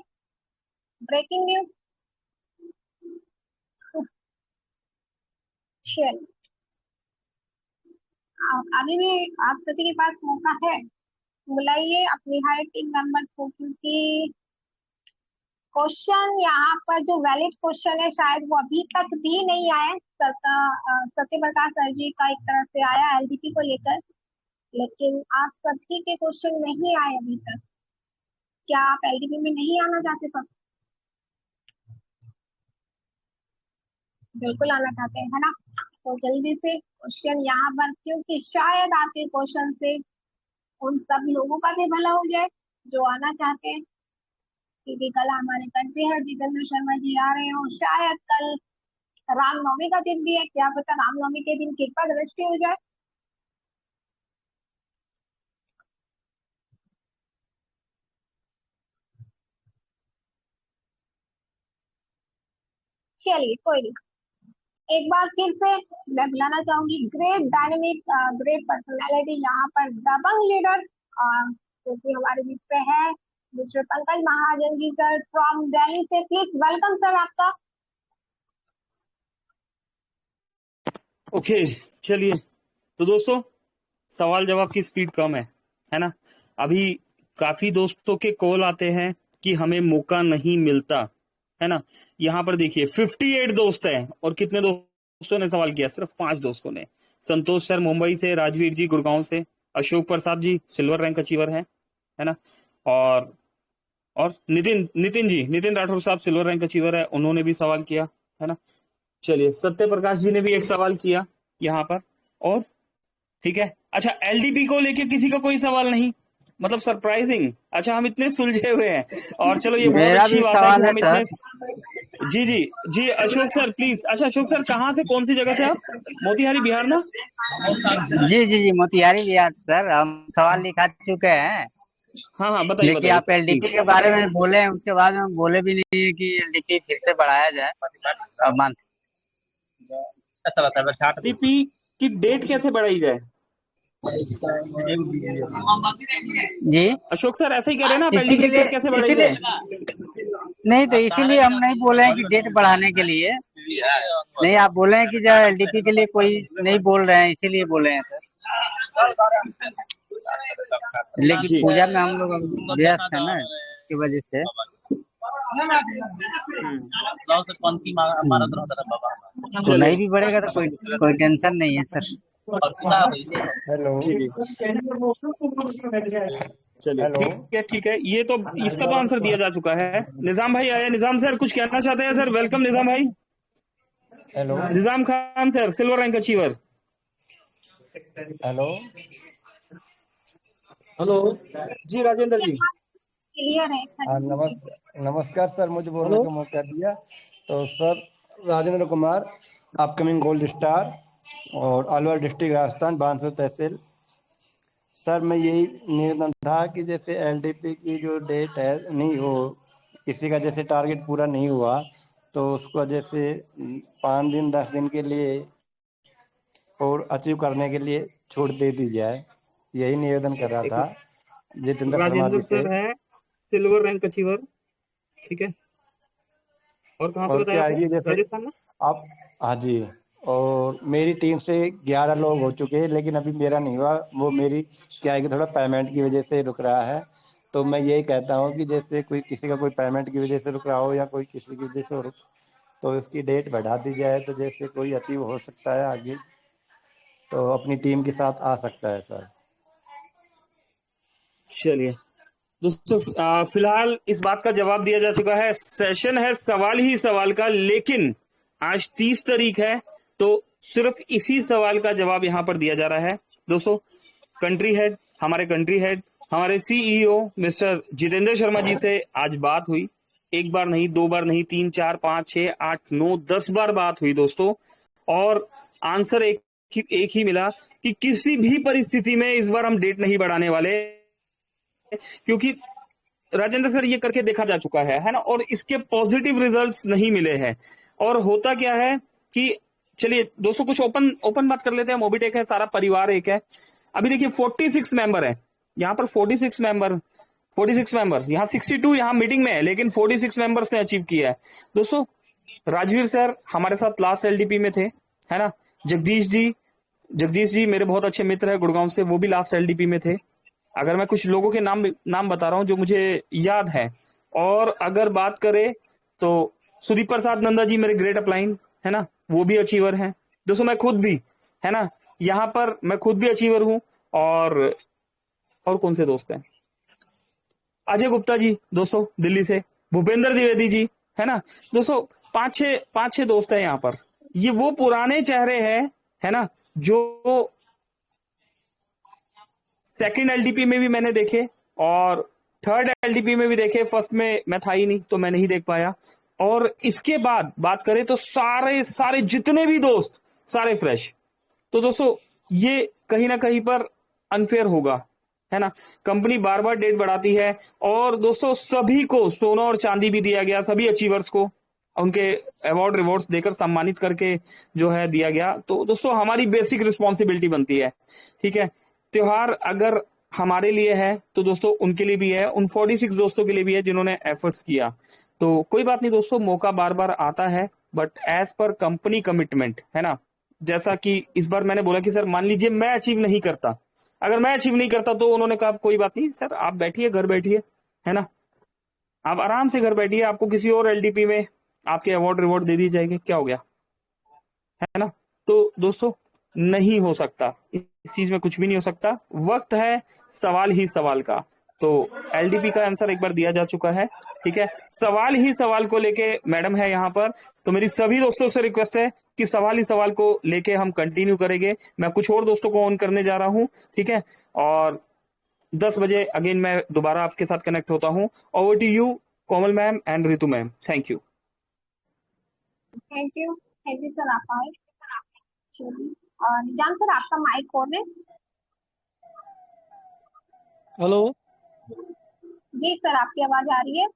ब्रेकिंग न्यूज। चलिए, अभी भी आप सभी के पास मौका है, बुलाइए अपनी हर टीम मेंबर्स को, क्योंकि क्वेश्चन यहाँ पर जो वैलिड क्वेश्चन है शायद वो अभी तक भी नहीं आए। सत्य प्रकाश सर जी का एक तरह से आया एलडीपी को लेकर, लेकिन आप सभी के क्वेश्चन नहीं आए अभी तक। क्या आप एलडीपी में नहीं आना चाहते सब? बिल्कुल आना चाहते हैं, है ना? तो जल्दी से क्वेश्चन यहाँ पर, क्योंकि शायद आपके क्वेश्चन से उन सब लोगों का भी भला हो जाए जो आना चाहते हैं, क्योंकि कल हमारे कंट्री हेड जितेंद्र शर्मा जी आ रहे हो। शायद कल रामनवमी का दिन भी है, क्या पता रामनवमी के दिन कृपा दृष्टि हो जाए। चलिए कोई नहीं, एक बार फिर से मैं बुलाना चाहूंगी ग्रेट डायनेमिक ग्रेट पर्सनालिटी, यहाँ पर दबंग लीडर जो कि हमारे बीच पे है, mister Pankaj Mahajan ji sir from Delhi से। प्लीज वेलकम सर आपका। ओके चलिए, तो दोस्तों सवाल जवाब की स्पीड कम है ना? अभी काफी दोस्तों के कॉल आते हैं कि हमें मौका नहीं मिलता, है ना? यहाँ पर देखिए 58 दोस्त हैं, और कितने दोस्तों ने सवाल किया? सिर्फ 5 दोस्तों ने। संतोष सर मुंबई से, राजवीर जी गुड़गांव से, Ashok Prasad G silver rank achiever है ना? और नितिन राठौर साहब सिल्वर रैंक अचीवर है, उन्होंने भी सवाल किया, है ना? चलिए, सत्य प्रकाश जी ने भी एक सवाल किया यहाँ पर, और ठीक है। अच्छा, एलडीपी को लेके किसी का कोई सवाल नहीं, मतलब सरप्राइजिंग। अच्छा, हम इतने सुलझे हुए हैं, और चलो ये बहुत मेरा अच्छी भी बात है सवाल कि है हम सर। इतने। जी अशोक सर प्लीज। अच्छा अशोक सर, कहाँ से, कौन सी जगह से आप? मोतिहारी बिहार ना? जी मोतिहारी बिहार सर। हम सवाल लिखा चुके हैं, हाँ बताइए लेकिन बताइए आप सर एलडीपी प्लीज। के बारे में बोले हैं, उसके बाद में बोले भी नहीं है कि एलडीपी फिर से बढ़ाया जाए मंथ। एलडीपी की डेट कैसे बढ़ाई जाए? जी अशोक सर ऐसे ही कह रहे हैं ना आप, इसी एलडीपी के की लिए डेट कैसे बढ़ाई इसीलिए जाए? नहीं, तो इसीलिए हम नहीं बोले हैं कि डेट बढ़ाने के लिए। नहीं, आप बोले हैं कि जो एलडीपी के लिए कोई नहीं बोल रहे हैं, इसीलिए बोले हैं सर। लेकिन जी पूजा में हम लोग व्यस्त है ना, की वजह से। तो नहीं चलिए भी बढ़ेगा तो कोई टेंशन नहीं है सर। हेलो जी चलिए, हेलो ठीक है, ये तो इसका तो आंसर दिया जा चुका है। निजाम भाई आया, निजाम सर कुछ कहना चाहते हैं? सर वेलकम निजाम भाई। Hello Nizam Khan sir silver rank achiever. Hello hello जी राजेंद्र जी। क्लियर है? नमस्कार सर, मुझे बोलने हेलो का मौका दिया। तो sir, Rajendra Kumar, upcoming gold star, और अलवर डिस्ट्रिक्ट राजस्थान, बांसुर तहसील। सर, मैं यही निवेदन था कि जैसे एलडीपी की जो डेट है, नहीं हो किसी का जैसे टारगेट पूरा नहीं हुआ, तो उसको जैसे 5 दिन 10 दिन के लिए और अचीव करने के लिए छूट दे दी जाए, यही निवेदन कर रहा था जितेंद्र शर्मा राजेंद्र जी से। सर है सिल्वर रैंक अचीवर, ठीक है। और कहाँ से और बताया क्या है आपने? कि जैसे राजस्थान में? आप, हाँ जी, और मेरी टीम से 11 लोग हो चुके हैं, लेकिन अभी मेरा नहीं हुआ। वो मेरी क्या है कि थोड़ा पेमेंट की वजह से रुक रहा है। तो मैं यही कहता हूँ कि जैसे कोई किसी का कोई पेमेंट की वजह से रुक रहा हो, या कोई किसी की वजह से रुक, तो इसकी डेट बढ़ा दी जाए, तो जैसे कोई अचीव हो सकता है आगे, तो अपनी टीम के साथ आ सकता है सर। चलिए दोस्तों, फिलहाल इस बात का जवाब दिया जा चुका है। सेशन है सवाल ही सवाल का, लेकिन आज 30 तारीख है, तो सिर्फ इसी सवाल का जवाब यहाँ पर दिया जा रहा है। दोस्तों, कंट्री हेड, हमारे सीईओ मिस्टर जितेंद्र शर्मा जी से आज बात हुई। एक बार नहीं, 2 बार नहीं, 3 4 5 6 8 9 10 बार बात हुई दोस्तों, और आंसर एक एक ही मिला कि किसी भी परिस्थिति में इस बार हम डेट नहीं बढ़ाने वाले, क्योंकि राजेंद्र सर ये करके देखा जा चुका है ना, और इसके पॉजिटिव रिजल्ट्स नहीं मिले हैं। और होता क्या है कि चलिए दोस्तों कुछ ओपन ओपन बात कर लेते हैं। मोबिटेक है, सारा परिवार एक है। अभी देखिए 46 मेंबर है यहाँ पर, 46 मेंबर यहाँ 62 यहाँ मीटिंग में है, लेकिन 46 मेंबर्स ने अचीव किया है। दोस्तों राजवीर सर हमारे साथ लास्ट एलडीपी में थे, है ना। जगदीश जी मेरे बहुत अच्छे मित्र है गुड़गांव से, वो भी लास्ट एलडीपी में थे। अगर मैं कुछ लोगों के नाम बता रहा हूं जो मुझे याद है। और अगर बात करें तो सुदीप प्रसाद नंदा जी मेरे ग्रेट अपलाइन, है ना, वो भी अचीवर हैं। दोस्तों मैं खुद भी, है ना, यहाँ पर मैं खुद भी अचीवर हूं। और कौन से दोस्त हैं, अजय गुप्ता जी दोस्तों दिल्ली से, भूपेंद्र द्विवेदी जी, है ना। दोस्तों पांच छह दोस्त हैं यहाँ पर। ये वो पुराने चेहरे हैं, है ना, जो सेकंड एलडीपी में भी मैंने देखे और थर्ड एलडीपी में भी देखे। फर्स्ट में मैं था ही नहीं तो मैं नहीं देख पाया। और इसके बाद बात करें तो सारे जितने भी दोस्त सारे फ्रेश। तो दोस्तों ये कहीं ना कहीं पर अनफेयर होगा, है ना। कंपनी बार बार डेट बढ़ाती है और दोस्तों सभी को सोना और चांदी भी दिया गया, सभी अचीवर्स को उनके अवार्ड रिवॉर्ड्स देकर सम्मानित करके जो है दिया गया। तो दोस्तों हमारी बेसिक रिस्पॉन्सिबिलिटी बनती है, ठीक है। त्योहार अगर हमारे लिए है तो दोस्तों उनके लिए भी है, उन 46 दोस्तों के लिए भी है जिन्होंने एफर्ट्स किया। तो कोई बात नहीं दोस्तों, मौका बार बार आता है, but as per company commitment, है ना। जैसा कि इस बार मैंने बोला कि सर मान लीजिए मैं अचीव नहीं करता, अगर मैं अचीव नहीं करता तो उन्होंने कहा कोई बात नहीं सर, आप बैठिए, घर बैठिए, है ना, आप आराम से घर बैठिए, आपको किसी और एलडीपी में आपके अवार्ड रिवॉर्ड दे दी जाएगी, क्या हो गया, है ना। तो दोस्तों नहीं हो सकता, इस चीज में कुछ भी नहीं हो सकता। वक्त है सवाल ही सवाल का। तो एलडीपी का आंसर एक बार दिया जा चुका है, ठीक है। सवाल ही सवाल को लेके मैडम है यहाँ पर, तो मेरी सभी दोस्तों से रिक्वेस्ट है कि सवाल ही सवाल को लेके हम कंटिन्यू करेंगे। मैं कुछ और दोस्तों को ऑन करने जा रहा हूँ, ठीक है। और 10 बजे अगेन मैं दोबारा आपके साथ कनेक्ट होता हूँ। Over to you Komal ma'am and Ritu ma'am, thank you. Thank you sir, आप आए। चलिए निजाम सर आपका माइक ऑन है। हेलो जी सर, आपकी आवाज आ रही है।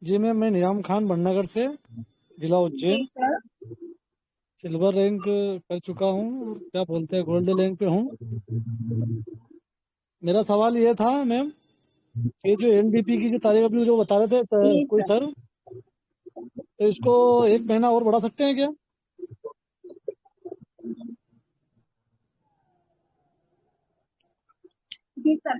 जी मैम, मैं निजाम खान भटनगर से, जिला जी उज्जैन, सर। सिल्वर रैंक कर चुका हूँ, क्या बोलते हैं गोल्ड रैंक पे हूँ। मेरा सवाल ये था मैम, ये जो एनडीपी की जो तारीख अभी जो बता रहे थे जी कोई सर। सर, तो इसको 1 महीना और बढ़ा सकते हैं क्या? जी सर,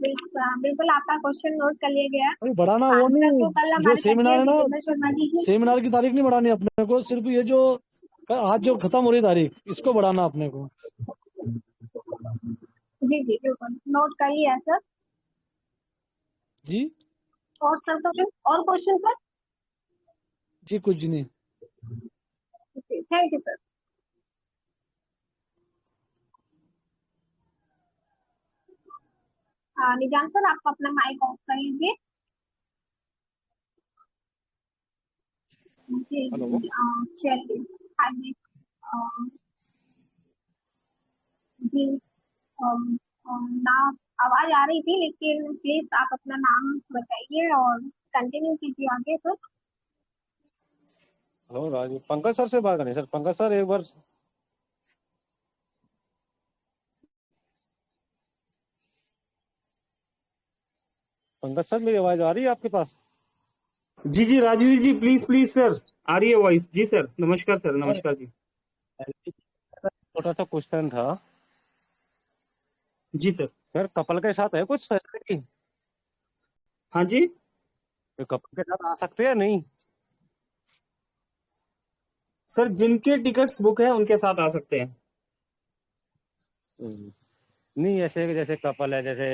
बिल्कुल आपका क्वेश्चन नोट कर लिया गया। अभी बढ़ाना वो आंसर नहीं, तो कल जो हमारे सेमिनार है ना, जितेंद्र शर्मा जी की। सेमिनार की तारीख नहीं बढ़ानी अपने को, सिर्फ ये जो आज जो खत्म हो रही तारीख, इसको बढ़ाना अपने को। जी बिल्कुल नोट कर लिया सर। जी और सर तो और क्वेश्चन सर। जी कुछ नहीं। Thank you sir. Nizam sir आपको अपना माइक ऑफ कर लीजिए। जी हेलो। चलिए। हाँ जी। जी नाम आवाज आ रही थी, लेकिन प्लीज आप अपना नाम बताइए और कंटिन्यू कीजिए आगे sir. Hello Raju, Pankaj sir से बात करें सर। पंकज सर एक बार, पंकज सर मेरी आवाज आ रही है आपके पास? जी जी राजवीर जी, प्लीज प्लीज सर, आ रही है वॉइस। जी सर, नमस्कार सर, सर नमस्कार जी। छोटा सा क्वेश्चन था जी सर। सर, कपल के साथ है कुछ फैसिलिटी? हाँ जी तो कपल के साथ आ सकते हैं नहीं? सर, जिनके टिकट्स बुक है उनके साथ आ सकते हैं। नहीं, ऐसे जैसे कपल है, जैसे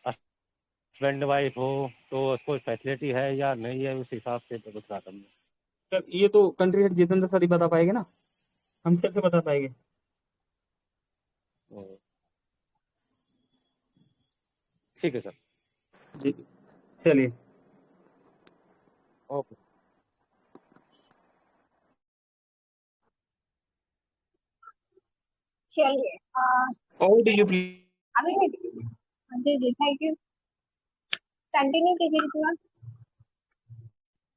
हस्बैंड वाइफ हो, तो उसको फैसिलिटी है या नहीं है, उस हिसाब से तो बता दो। सर ये तो कंट्री हेड जितेंद्र सर ही बता पाएंगे ना, हम कैसे बता पाएंगे। ठीक है सर। जी चलिए। ओके। चलिए ओवर टू यू प्लीज। अभी जी जी थैंक यू, कंटिन्यू कीजिए ऋतु मैम।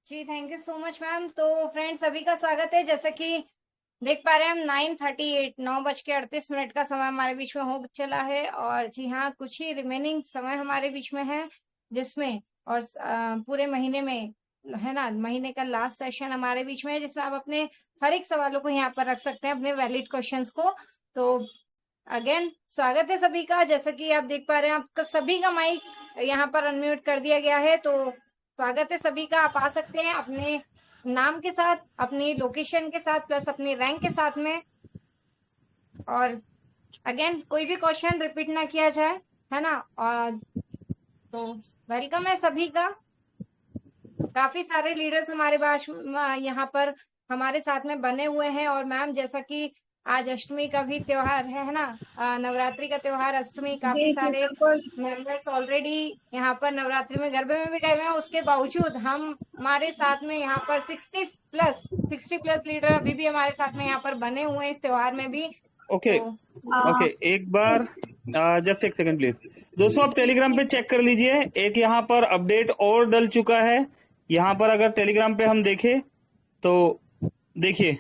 जी thank you so much ma'am. तो फ्रेंड्स सभी का स्वागत है। जैसा कि देख पा रहे हैं हम 9:38 9:38 का समय हमारे बीच में हो चला है। और जी हाँ, कुछ ही रिमेनिंग समय हमारे बीच में है, जिसमें और पूरे महीने में है ना, महीने का लास्ट सेशन हमारे बीच में है, जिसमें आप अपने हर एक सवालों को यहाँ पर रख सकते हैं, अपने वैलिड क्वेश्चंस को। तो अगेन स्वागत है सभी का। जैसा कि आप देख पा रहे हैं, आपका सभी का माइक यहाँ पर अनम्यूट कर दिया गया है। तो स्वागत है सभी का। आप आ सकते हैं अपने नाम के साथ, अपनी लोकेशन के साथ, प्लस अपनी रैंक के साथ में। और अगेन कोई भी क्वेश्चन रिपीट ना किया जाए, है ना। और तो वेलकम है सभी का। काफी सारे लीडर्स हमारे पास यहाँ पर हमारे साथ में बने हुए हैं। और मैम जैसा कि आज अष्टमी का भी त्योहार है ना, नवरात्रि का त्योहार अष्टमी, काफी जी सारे बिल्कुल। मेंबर्स ऑलरेडी यहाँ पर नवरात्रि में गरबे में भी गए हुए हैं। उसके बावजूद हमारे साथ में यहाँ पर 60 प्लस लीडर अभी भी हमारे साथ में यहाँ पर बने हुए हैं इस त्योहार में भी। ओके ओके, एक बार जस्ट एक सेकंड प्लीज। दोस्तों आप टेलीग्राम पे चेक कर लीजिए, एक यहाँ पर अपडेट और डल चुका है। यहाँ पर अगर टेलीग्राम पे हम देखें तो देखिए,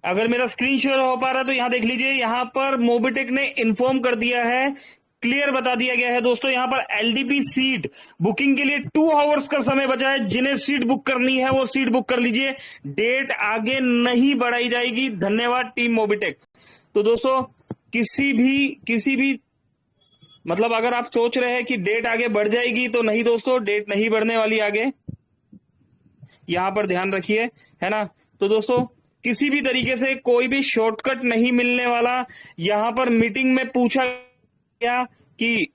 अगर मेरा स्क्रीन शेयर हो पा रहा है तो यहाँ देख लीजिए, यहाँ पर मोबिटेक ने इन्फॉर्म कर दिया है, क्लियर बता दिया गया है दोस्तों। यहाँ पर एलडीपी सीट बुकिंग के लिए 2 आवर्स का समय बचा है। जिन्हें सीट बुक करनी है वो सीट बुक कर लीजिए, डेट आगे नहीं बढ़ाई जाएगी। धन्यवाद टीम मोबिटेक। तो दोस्तों किसी भी मतलब अगर आप सोच रहे हैं कि डेट आगे बढ़ जाएगी, तो नहीं दोस्तों, डेट नहीं बढ़ने वाली आगे, यहां पर ध्यान रखिए, है ना। तो दोस्तों किसी भी तरीके से कोई भी शॉर्टकट नहीं मिलने वाला। यहां पर मीटिंग में पूछा गया कि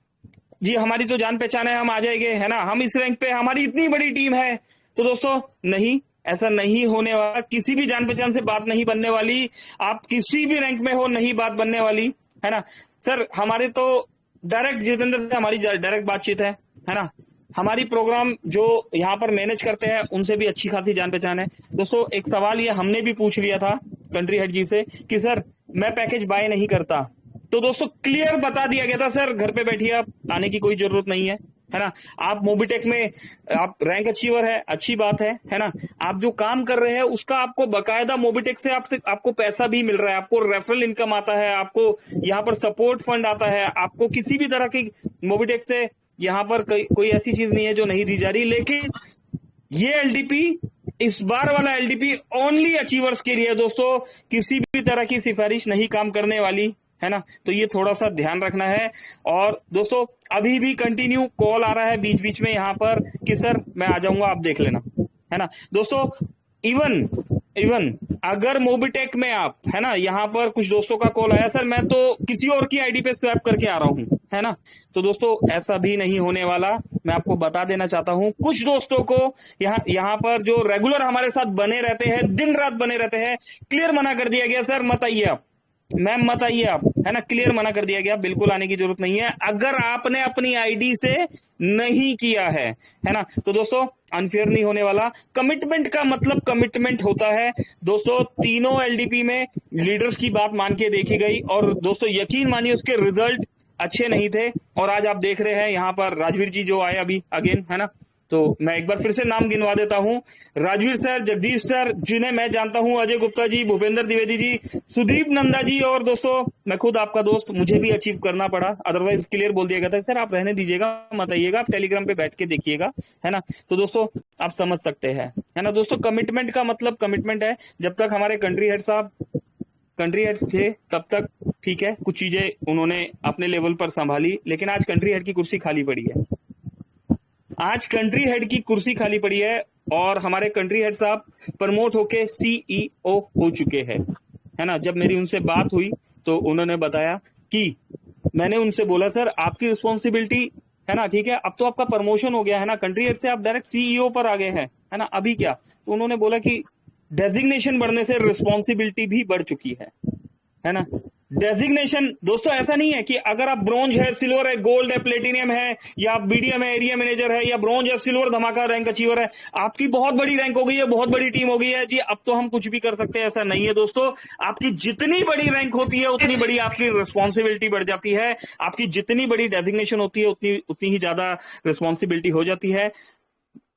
जी हमारी तो जान पहचान है, हम आ जाएंगे, है ना, हम इस रैंक पे, हमारी इतनी बड़ी टीम है। तो दोस्तों नहीं, ऐसा नहीं होने वाला। किसी भी जान पहचान से बात नहीं बनने वाली। आप किसी भी रैंक में हो, नहीं बात बनने वाली, है ना। सर हमारे तो डायरेक्ट जितेंद्र से हमारी डायरेक्ट बातचीत है ना। हमारी प्रोग्राम जो यहाँ पर मैनेज करते हैं उनसे भी अच्छी खासी जान पहचान है। दोस्तों एक सवाल ये हमने भी पूछ लिया था कंट्री हेड जी से कि सर मैं पैकेज बाय नहीं करता। तो दोस्तों क्लियर बता दिया गया था, सर घर पे बैठिए, आप आने की कोई जरूरत नहीं है ना। आप मोबिटेक में आप रैंक अचीवर है, अच्छी बात है ना। आप जो काम कर रहे हैं उसका आपको बकायदा मोबिटेक से आपको पैसा भी मिल रहा है, आपको रेफरल इनकम आता है, आपको यहाँ पर सपोर्ट फंड आता है, आपको किसी भी तरह की मोबिटेक से यहाँ पर कोई ऐसी चीज नहीं है जो नहीं दी जा रही। लेकिन ये एलडीपी, इस बार वाला एलडीपी ओनली अचीवर्स के लिए है दोस्तों, किसी भी तरह की सिफारिश नहीं काम करने वाली, है ना। तो ये थोड़ा सा ध्यान रखना है। और दोस्तों अभी भी कंटिन्यू कॉल आ रहा है बीच बीच में यहाँ पर कि सर मैं आ जाऊंगा, आप देख लेना, है ना। दोस्तों इवन अगर मोबिटेक में आप, है ना, यहाँ पर कुछ दोस्तों का कॉल आया, सर मैं तो किसी और की आईडी पे स्वैप करके आ रहा हूँ, है ना। तो दोस्तों ऐसा भी नहीं होने वाला, मैं आपको बता देना चाहता हूँ। कुछ दोस्तों को यहाँ पर जो रेगुलर हमारे साथ बने रहते हैं, दिन रात बने रहते हैं, क्लियर मना कर दिया गया, सर मत आइए आप, मैम मत आइए आप, है ना। क्लियर मना कर दिया गया, बिल्कुल आने की जरूरत नहीं है अगर आपने अपनी आईडी से नहीं किया है ना। तो दोस्तों अनफेयर नहीं होने वाला। कमिटमेंट का मतलब कमिटमेंट होता है दोस्तों। तीनों एलडीपी में लीडर्स की बात मान के देखी गई और दोस्तों यकीन मानिए उसके रिजल्ट अच्छे नहीं थे। और आज आप देख रहे हैं यहाँ पर राजवीर जी जो आए अभी अगेन, है ना। तो मैं एक बार फिर से नाम गिनवा देता हूं, राजवीर सर, जगदीश सर जिन्हें मैं जानता हूं, अजय गुप्ता जी, भूपेंद्र द्विवेदी जी, सुदीप नंदा जी, और दोस्तों मैं खुद आपका दोस्त, मुझे भी अचीव करना पड़ा, अदरवाइज क्लियर बोल दिया गया था सर आप रहने दीजिएगा, मत आइएगा, आप टेलीग्राम पे बैठ के देखिएगा, है ना। तो दोस्तों आप समझ सकते हैं, है ना। दोस्तों कमिटमेंट का मतलब कमिटमेंट है। जब तक हमारे कंट्री हेड साहब कंट्री हेड थे तब तक ठीक है, कुछ चीजें उन्होंने अपने लेवल पर संभाली, लेकिन आज कंट्री हेड की कुर्सी खाली पड़ी है। आज कंट्री हेड की कुर्सी खाली पड़ी है और हमारे कंट्री हेड साहब प्रमोट होके सीईओ हो चुके हैं, है ना। जब मेरी उनसे बात हुई तो उन्होंने बताया कि मैंने उनसे बोला सर आपकी रिस्पॉन्सिबिलिटी, है ना, ठीक है, अब तो आपका प्रमोशन हो गया है ना, कंट्री हेड से आप डायरेक्ट सीईओ पर आ गए हैं, है ना, अभी क्या। तो उन्होंने बोला कि डेजिग्नेशन बढ़ने से रिस्पॉन्सिबिलिटी भी बढ़ चुकी है ना। डेजिग्नेशन दोस्तों ऐसा नहीं है कि अगर आप ब्रॉन्ज है, सिल्वर है, गोल्ड है, प्लेटिनियम है, या आप बीडीएम है, एरिया मैनेजर है, या ब्रॉन्ज है, सिल्वर धमाका रैंक अचीवर है, आपकी बहुत बड़ी रैंक हो गई है, बहुत बड़ी टीम हो गई है जी, अब तो हम कुछ भी कर सकते हैं, ऐसा नहीं है दोस्तों। आपकी जितनी बड़ी रैंक होती है उतनी बड़ी आपकी रिस्पॉन्सिबिलिटी बढ़ जाती है, आपकी जितनी बड़ी डेजिग्नेशन होती है उतनी ही ज्यादा रिस्पॉन्सिबिलिटी हो जाती है।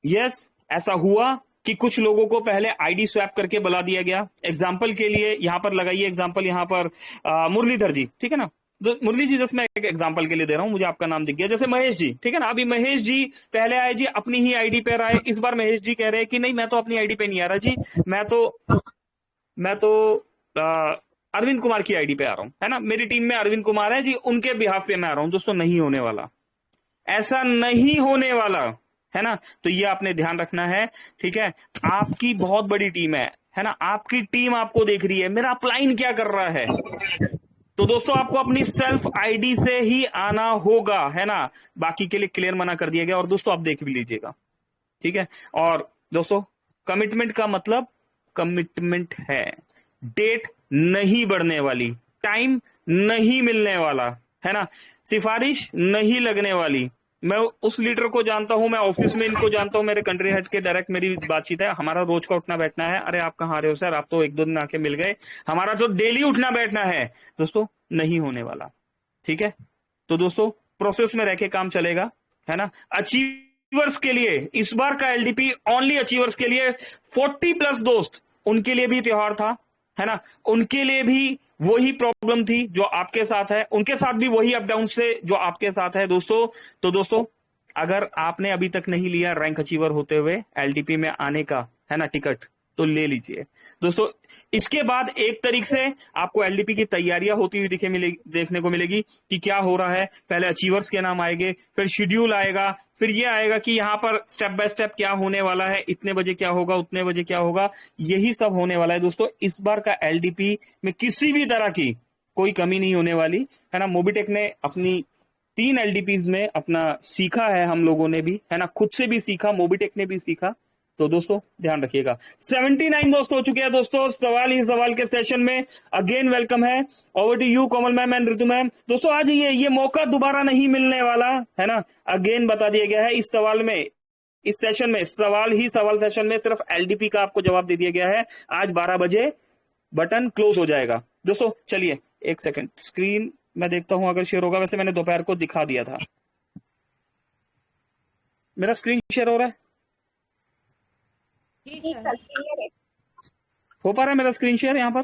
यस, ऐसा हुआ कि कुछ लोगों को पहले आईडी स्वैप करके बुला दिया गया। एग्जाम्पल के लिए यहां पर लगाइए एग्जाम्पल, यहां पर मुरलीधर जी, ठीक है ना, तो मुरली जी जैसे मैं एक एग्जाम्पल के लिए दे रहा हूं, मुझे आपका नाम दिख गया, जैसे महेश जी, ठीक है ना, अभी महेश जी पहले आए जी अपनी ही आईडी पे आए, इस बार महेश जी कह रहे हैं कि नहीं मैं तो अपनी आईडी पे नहीं आ रहा जी, मैं तो अरविंद कुमार की आईडी पे आ रहा हूं, है ना, मेरी टीम में अरविंद कुमार है जी, उनके बिहाफ पे मैं आ रहा हूं। दोस्तों नहीं होने वाला, ऐसा नहीं होने वाला, है ना, तो ये आपने ध्यान रखना है, ठीक है। आपकी बहुत बड़ी टीम है ना, आपकी टीम आपको देख रही है, मेरा अपलाइन क्या कर रहा है, तो दोस्तों आपको अपनी सेल्फ आईडी से ही आना होगा, है ना, बाकी के लिए क्लियर मना कर दिया गया। और दोस्तों आप देख भी लीजिएगा, ठीक है। और दोस्तों कमिटमेंट का मतलब कमिटमेंट है, डेट नहीं बढ़ने वाली, टाइम नहीं मिलने वाला, है ना, सिफारिश नहीं लगने वाली। मैं उस लीडर को जानता हूं, मैं ऑफिस में इनको जानता हूं, मेरे कंट्री हेड के डायरेक्ट मेरी बातचीत है, हमारा रोज का उठना बैठना है। अरे आप कहाँ आ रहे हो सर, आप तो एक दो दिन आके मिल गए, हमारा तो डेली उठना बैठना है। दोस्तों नहीं होने वाला, ठीक है। तो दोस्तों प्रोसेस में रह के काम चलेगा, है ना। अचीवर्स के लिए इस बार का एलडीपी ओनली अचीवर्स के लिए, 40+ दोस्त उनके लिए भी त्योहार था, है ना, उनके लिए भी वही प्रॉब्लम थी जो आपके साथ है, उनके साथ भी वही अप डाउन से जो आपके साथ है दोस्तों। तो दोस्तों अगर आपने अभी तक नहीं लिया रैंक अचीवर होते हुए एलडीपी में आने का, है ना, टिकट, तो ले लीजिए दोस्तों। इसके बाद 1 तारीख से आपको एलडीपी की तैयारियां होती हुई देखने को मिलेगी कि क्या हो रहा है। पहले अचीवर्स के नाम आएंगे, फिर शेड्यूल आएगा, फिर ये आएगा कि यहाँ पर स्टेप बाय स्टेप क्या होने वाला है, इतने बजे क्या होगा, उतने बजे क्या होगा, यही सब होने वाला है दोस्तों। इस बार का एलडीपी में किसी भी तरह की कोई कमी नहीं होने वाली, है ना। मोबिटेक ने अपनी 3 एलडीपीज में अपना सीखा है, हम लोगों ने भी, है ना, खुद से भी सीखा, मोबिटेक ने भी सीखा। तो दोस्तों ध्यान रखिएगा। 79 दोस्त हो चुके हैं दोस्तों सवाल ही सवाल के सेशन में। अगेन वेलकम है, over to you Komal ma'am and Ritu ma'am. दोस्तों आज ये मौका दोबारा नहीं मिलने वाला, है ना, अगेन बता दिया गया है। इस सवाल में, इस सेशन में, सवाल ही सवाल सेशन में सिर्फ एलडीपी का आपको जवाब दे दिया गया है। आज 12 बजे बटन क्लोज हो जाएगा दोस्तों। चलिए 1 सेकंड, स्क्रीन मैं देखता हूं अगर शेयर होगा, वैसे मैंने दोपहर को दिखा दिया था। मेरा स्क्रीन शेयर हो रहा है? जी जी सर। सर, क्लियर है। हो पा रहा है मेरा स्क्रीन शेयर यहाँ पर?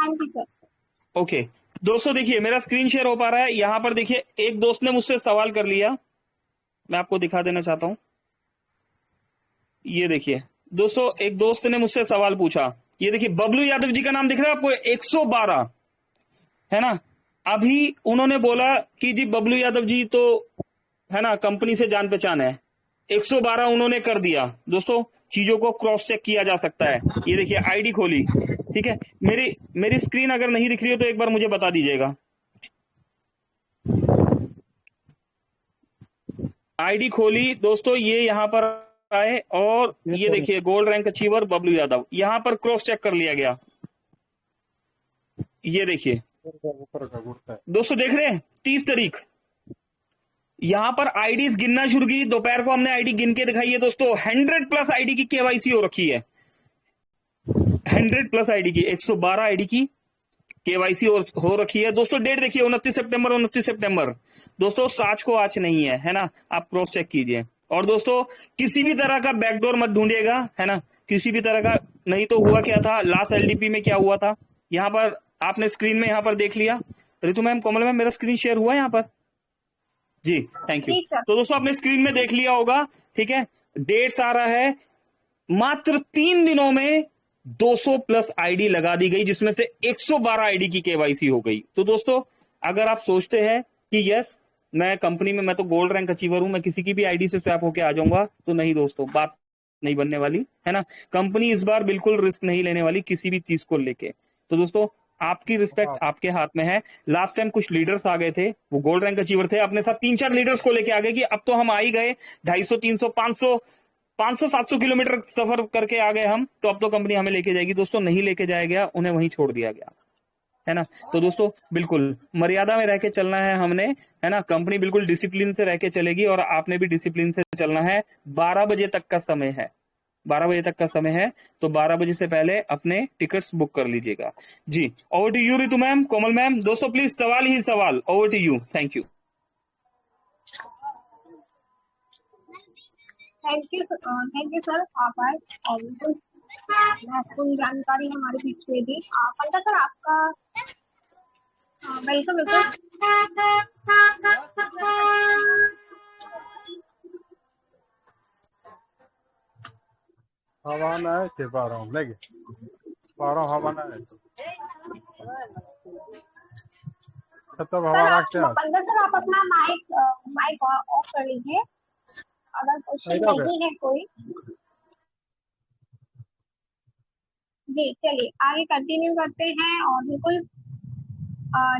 हाँ जी सर। ओके दोस्तों देखिए मेरा स्क्रीन शेयर हो पा रहा है। यहाँ पर देखिए एक दोस्त ने मुझसे सवाल कर लिया, मैं आपको दिखा देना चाहता हूं। ये देखिए दोस्तों, एक दोस्त ने मुझसे सवाल पूछा, ये देखिए बबलू यादव जी का नाम दिख रहा है आपको, 112, है ना। अभी उन्होंने बोला कि जी बबलू यादव जी तो, है ना, कंपनी से जान पहचान है, 112 उन्होंने कर दिया। दोस्तों चीजों को क्रॉस चेक किया जा सकता है। ये देखिए आईडी खोली, ठीक है। मेरी स्क्रीन अगर नहीं दिख रही हो तो एक बार मुझे बता दीजिएगा। आईडी खोली दोस्तों, ये यहाँ पर आए और ये देखिए gold rank achiever Bablu Yadav, यहाँ पर क्रॉस चेक कर लिया गया। ये देखिए दोस्तों देख रहे हैं 30 तारीख, यहां पर आईडीज गिनना शुरू की। दोपहर को हमने आईडी गिन के दिखाई है दोस्तों। 100+ आईडी की केवाईसी हो रखी है, 100+ आईडी की, 112 आईडी की केवाईसी हो रखी है दोस्तों। डेट देखिए 29 सितंबर, 29 सितंबर दोस्तों। साच को आज नहीं है ना, आप क्रॉस चेक कीजिए। और दोस्तों किसी भी तरह का बैकडोर मत ढूंढिएगा, है ना, किसी भी तरह का। नहीं तो हुआ क्या था लास्ट एलडीपी में, क्या हुआ था, यहाँ पर आपने स्क्रीन में यहाँ पर देख लिया। ऋतु मैम, कोमल मैम, मेरा स्क्रीन शेयर हुआ यहाँ पर? जी थैंक यू। तो दोस्तों आपने स्क्रीन में देख लिया होगा, ठीक है। डेट्स आ रहा है, मात्र 3 दिनों में 200+ आईडी लगा दी गई, जिसमें से 112 आईडी की केवाईसी हो गई। तो दोस्तों अगर आप सोचते हैं कि यस मैं कंपनी में, मैं तो गोल्ड रैंक अचीवर हूं, मैं किसी की भी आईडी से स्वैप होके आ जाऊंगा, तो नहीं दोस्तों, बात नहीं बनने वाली, है ना। कंपनी इस बार बिल्कुल रिस्क नहीं लेने वाली किसी भी चीज को लेके। तो दोस्तों आपकी रिस्पेक्ट आपके हाथ में है। लास्ट टाइम कुछ लीडर्स आ गए थे, वो गोल्ड रैंक अचीवर थे, अपने साथ 3-4 लीडर्स को लेके आ गए कि अब तो हम आ ही गए, 250, 300, 500, 700 किलोमीटर सफर करके आ गए हम, तो अब तो कंपनी हमें लेके जाएगी। दोस्तों नहीं लेके जाया गया, उन्हें वहीं छोड़ दिया गया, है ना। तो दोस्तों बिल्कुल मर्यादा में रह के चलना है हमने, है ना। कंपनी बिल्कुल डिसिप्लिन से रह के चलेगी और आपने भी डिसिप्लिन से चलना है। 12 बजे तक का समय है, 12 बजे तक का समय है, तो 12 बजे से पहले अपने टिकट्स बुक कर लीजिएगा जी। Over to you Ritu ma'am, Komal ma'am. दोस्तों प्लीज सवाल ही सवाल, over to you. Thank you. Thank you sir, आप आए और बिल्कुल महत्वपूर्ण जानकारी हमारे बीच में दी। पंकज सर आपका वेलकम वेलकम। हवा ना है के पा रहा हूँ लेके पा रहा हूँ, हवा ना है तब हवा रखते हैं। पंकज सर आप अपना माइक ऑफ कर लीजिए अगर क्वेश्चन नहीं है कोई। जी चलिए आगे कंटिन्यू करते हैं और बिल्कुल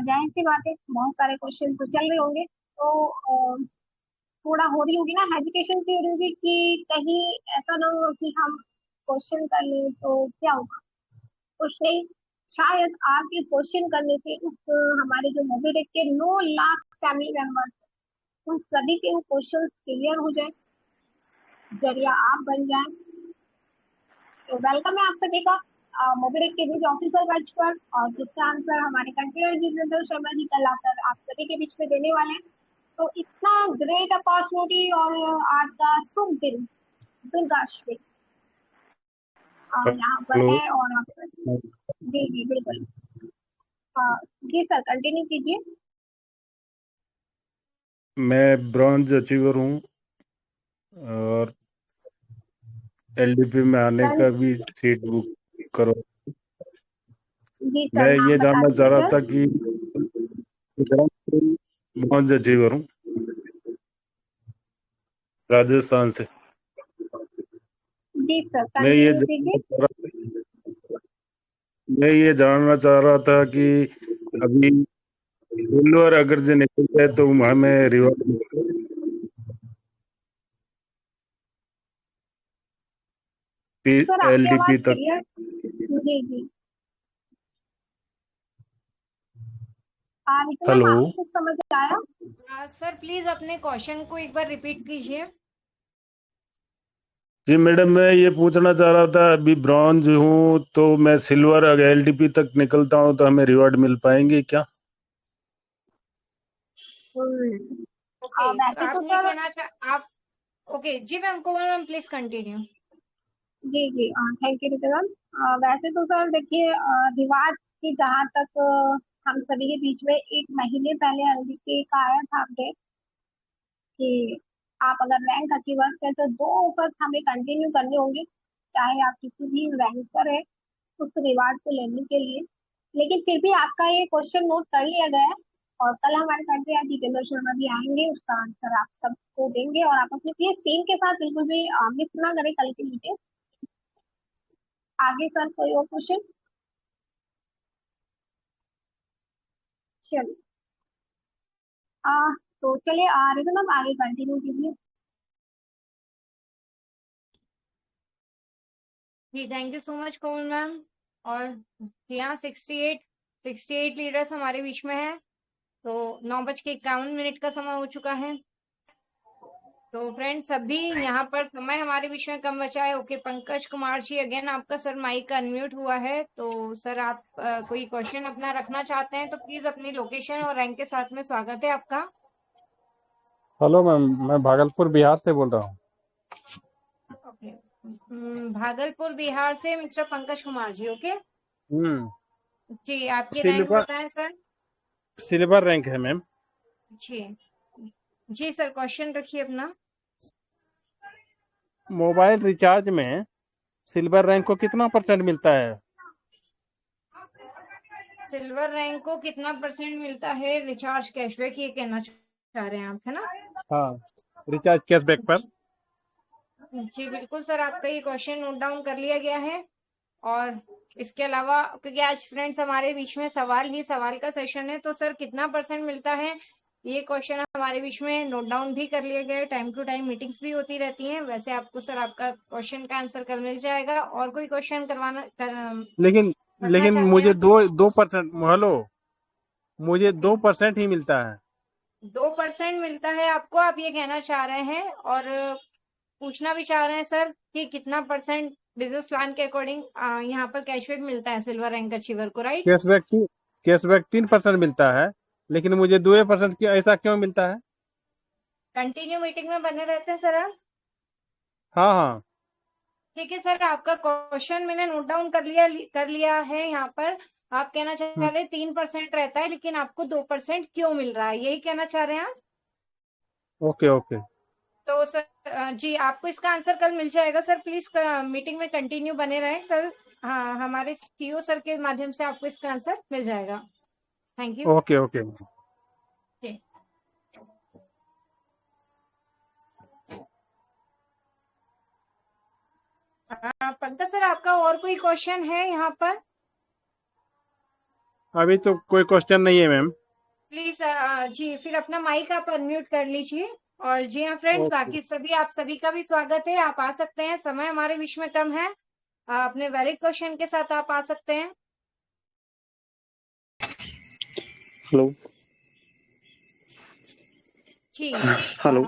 जाहिर सी बात है बहुत सारे क्वेश्चन तो चल रहे होंगे, तो थोड़ा हो रही होगी ना हेजिटेशन सी हो रही होगी कि कहीं ऐसा ना हो कि हम क्वेश्चन कर लें तो क्या होगा। कुछ नहीं, शायद आपके क्वेश्चन करने से उस हमारे जो मोबिटेक के 9 लाख फैमिली मेंबर्स उन सभी के वो क्वेश्चन क्लियर हो जाए, जरिया आप बन जाए। तो वेलकम है आप सभी का मोबिटेक के बीच ऑफिसर बैच पर, और जिसका आंसर हमारे कंट्रोलर जितेंद्र शर्मा जी कल आकर आप सभी के बीच में देने वाले हैं। तो इतना ग्रेट अपॉर्चुनिटी और आज का शुभ दिन दुर्गाष्टमी यहाँ पर है और आप जी जी बिल्कुल जी सर कंटिन्यू कीजिए। मैं ब्रॉन्ज अचीवर हूँ और एलडीपी में आने का भी सीट बुक करो। जी सर मैं नाम ये बता जानना चाह दीजिए रहा सर। था कि ब्रॉन्ज अचीवर हूँ राजस्थान से। जी सर मैं ये कंटिन्यू कीजिए। मैं ये जानना चाह रहा था कि अभी सिल्वर अगर जो निकल जाए तो हमें रिवॉर्ड सर आपकी आवाज एलडीपी तक। क्लियर जी जी इतना हेलो आपको कुछ समझ आया? सर प्लीज अपने क्वेश्चन को एक बार रिपीट कीजिए। जी मैडम, मैं ये पूछना चाह रहा था अभी ब्रॉन्ज हूँ तो मैं सिल्वर अगर एलडीपी तक निकलता हूँ तो हमें रिवॉर्ड मिल पाएंगे क्या? ओके वैसे तो आपने सर कहना चाह आप ओके जी ma'am, Komal ma'am please continue. जी जी थैंक यू रितु मैम। वैसे तो सर देखिए रिवाज की जहाँ तक हम सभी के बीच में 1 महीने पहले एलडीपी का आया था अपडेट कि आप अगर रैंक अचीवर्स हैं तो 2 ऑफर हमें कंटिन्यू करने होंगे, चाहे आप किसी भी रैंक पर है उस रिवार्ड को लेने के लिए। लेकिन फिर भी आपका ये क्वेश्चन नोट कर लिया गया है और कल हमारे कंट्री आज जितेंद्र शर्मा जी आएंगे, उसका आंसर आप सबको देंगे और आप अपनी प्लीज टीम के साथ बिल्कुल भी मिस ना करें कल की मीटिंग। आगे सर कोई और क्वेश्चन? चलिए तो चलिए रितु मैम आगे कंटिन्यू कीजिए। जी thank you so much Komal ma'am. और यहाँ 68 लीडर्स हमारे बीच में है, तो 9:51 का समय हो चुका है। तो फ्रेंड्स सभी यहाँ पर समय हमारे बीच में कम बचा है। ओके पंकज कुमार जी अगेन आपका सर माइक अनम्यूट हुआ है, तो सर आप कोई क्वेश्चन अपना रखना चाहते हैं तो प्लीज अपनी लोकेशन और रैंक के साथ में स्वागत है आपका। हेलो मैम, मैं भागलपुर बिहार से बोल रहा हूँ। ओके भागलपुर बिहार से मिस्टर पंकज कुमार जी। ओके जी आपकी रैंक सिल्वर बताएं सर। सिल्वर रैंक है मैम। जी जी सर क्वेश्चन रखिए अपना। मोबाइल रिचार्ज में सिल्वर रैंक को कितना % मिलता है? सिल्वर रैंक को कितना % मिलता है रिचार्ज कैशबैक, ये कहना चाह रहे हैं आप, है ना? हाँ, रिचार्ज कैशबैक पर। जी बिल्कुल सर, आपका ये क्वेश्चन नोट डाउन कर लिया गया है। और इसके अलावा क्योंकि आज फ्रेंड्स हमारे बीच में सवाल ही सवाल का सेशन है, तो सर कितना % मिलता है ये क्वेश्चन हमारे बीच में नोट डाउन भी कर लिया गया है। टाइम टू टाइम मीटिंग्स भी होती रहती हैं। वैसे आपको सर आपका क्वेश्चन का आंसर कर मिल जाएगा। और कोई क्वेश्चन करवाना रखना लेकिन चाहते मुझे हैं? 2% हेलो, मुझे 2% ही मिलता है। 2% मिलता है आपको, आप ये कहना चाह रहे हैं, और पूछना भी चाह रहे हैं सर कि कितना परसेंट बिजनेस प्लान के अकॉर्डिंग यहाँ पर कैशबैक मिलता है सिल्वर रैंक अचीवर को, राइट? कैशबैक 3% मिलता है, लेकिन मुझे 2% की ऐसा क्यों मिलता है? कंटिन्यू मीटिंग में बने रहते हैं सर आप? हाँ हाँ। ठीक है सर, आपका क्वेश्चन मैंने नोट डाउन कर लिया है यहाँ पर। आप कहना चाह रहे हैं 3% रहता है, लेकिन आपको 2% क्यों मिल रहा है, यही कहना चाह रहे हैं आप? Okay okay. तो सर जी, आपको इसका आंसर कल मिल जाएगा सर। प्लीज मीटिंग में कंटिन्यू बने रहें कल। हाँ, हमारे सीईओ सर के माध्यम से आपको इसका आंसर मिल जाएगा। Thank you. Okay okay. जी। पंकज सर, आपका और कोई क्वेश्चन है यहाँ पर? अभी तो कोई क्वेश्चन नहीं है मैम। प्लीज जी, फिर अपना माइक आप अनम्यूट कर लीजिए। और जी हाँ फ्रेंड्स, ओके। बाकी आप सभी का भी स्वागत है। आप आ सकते हैं, समय हमारे बीच में कम है। अपने वैलिड क्वेश्चन के साथ आप आ सकते हैं। हेलो जी। हेलो,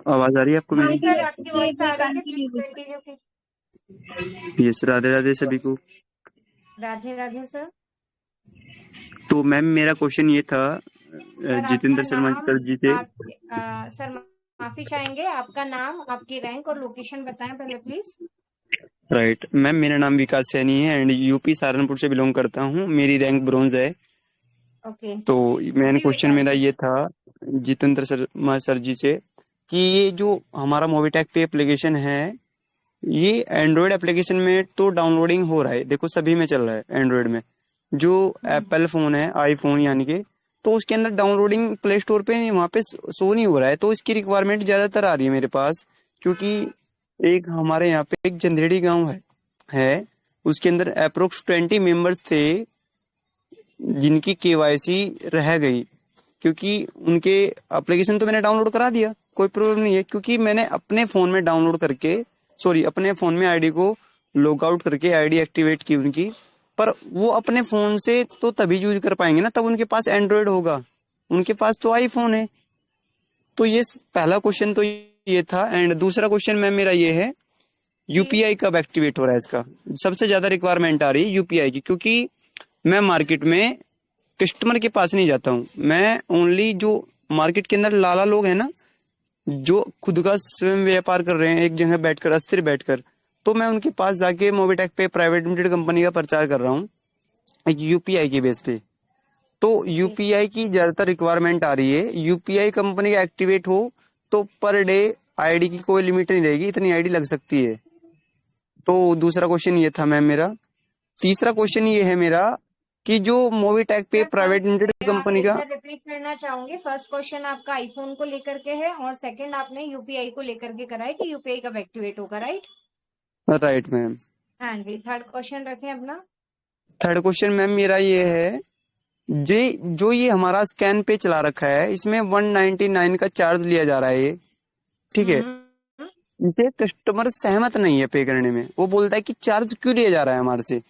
आवाज आ रही है आपको हाँ मेरी? सर, आपकी वॉइस आ रही है, प्लीज कंटिन्यू। कंटिन्यू कीजिए। यस, राधे राधे सभी को। राधे राधे सर। तो मैम मेरा क्वेश्चन ये था सर आपका जितेंद्र शर्मा नाम, सर जी से। सर माफी चाहेंगे, आपका नाम, आपकी रैंक और लोकेशन बताएं पहले प्लीज। राइट मैम, मेरा नाम विकास सैनी है एंड यूपी सहारनपुर से बिलोंग करता हूँ। मेरी रैंक ब्रॉन्ज है। ओके तो मैंने जी क्वेश्चन विकास मेरा जी। ये था जितेंद्र शर्मा सर जी से कि ये जो हमारा मोबीटेक पे एप्लीकेशन है, ये एंड्रॉयड एप्लीकेशन में तो डाउनलोडिंग हो रहा है, देखो सभी में चल रहा है एंड्रॉयड में। जो एप्पल फोन है, आईफोन यानी कि, तो उसके अंदर डाउनलोडिंग प्ले स्टोर पे नहीं, वहाँ पे शो नहीं हो रहा है। तो इसकी रिक्वायरमेंट ज्यादातर आ रही है मेरे पास, क्योंकि एक हमारे यहाँ पे एक जंधेड़ी गांव है, उसके अंदर अप्रोक्स 20 मेंबर्स थे जिनकी केवाईसी रह गई, क्योंकि उनके एप्लीकेशन तो मैंने डाउनलोड करा दिया, कोई प्रॉब्लम नहीं है, क्योंकि मैंने अपने फोन में डाउनलोड करके, सॉरी अपने फोन में आईडी को लॉग आउट करके आईडी एक्टिवेट की उनकी। पर वो अपने फोन से तो तभी यूज कर पाएंगे ना, तब उनके पास एंड्रॉयड होगा, उनके पास तो आईफोन है। तो ये पहला क्वेश्चन तो ये था। एंड दूसरा क्वेश्चन मैम मेरा ये है, यूपीआई कब एक्टिवेट हो रहा है इसका? सबसे ज्यादा रिक्वायरमेंट आ रही है यूपीआई की, क्योंकि मैं मार्केट में कस्टमर के पास नहीं जाता हूँ। मैं ओनली जो मार्केट के अंदर लाला लोग हैं ना, जो खुद का स्वयं व्यापार कर रहे हैं एक जगह बैठकर, अस्थिर बैठकर, तो मैं उनके पास जाके मोबीटेक पे प्राइवेट लिमिटेड कंपनी का प्रचार कर रहा हूँ यूपीआई के बेस पे। तो यूपीआई की ज्यादातर रिक्वायरमेंट आ रही है। यूपीआई कंपनी का एक्टिवेट हो तो पर डे आईडी की कोई लिमिट नहीं रहेगी, इतनी आईडी लग सकती है। तो दूसरा क्वेश्चन ये था मैम मेरा। तीसरा क्वेश्चन ये है मेरा कि जो मोबीटेक पे प्राइवेट लिमिटेड आप कंपनी एक का, बार रिपीट करना चाहूंगी। फर्स्ट क्वेश्चन आपका आईफोन को लेकर के है, और सेकंड आपने यूपीआई को लेकर के करा है कि यूपीआई कब एक्टिवेट होगा, राइट? Right ma'am. हाँ जी, थर्ड क्वेश्चन रखें अपना। थर्ड क्वेश्चन मैम मेरा ये है, जो ये हमारा स्कैन पे चला रखा है, इसमें 199 का चार्ज लिया जा रहा है ये, ठीक है? इसे कस्टमर सहमत नहीं है पे करने में, वो बोलता है कि चार्ज क्यों लिया जा रहा है हमारे से।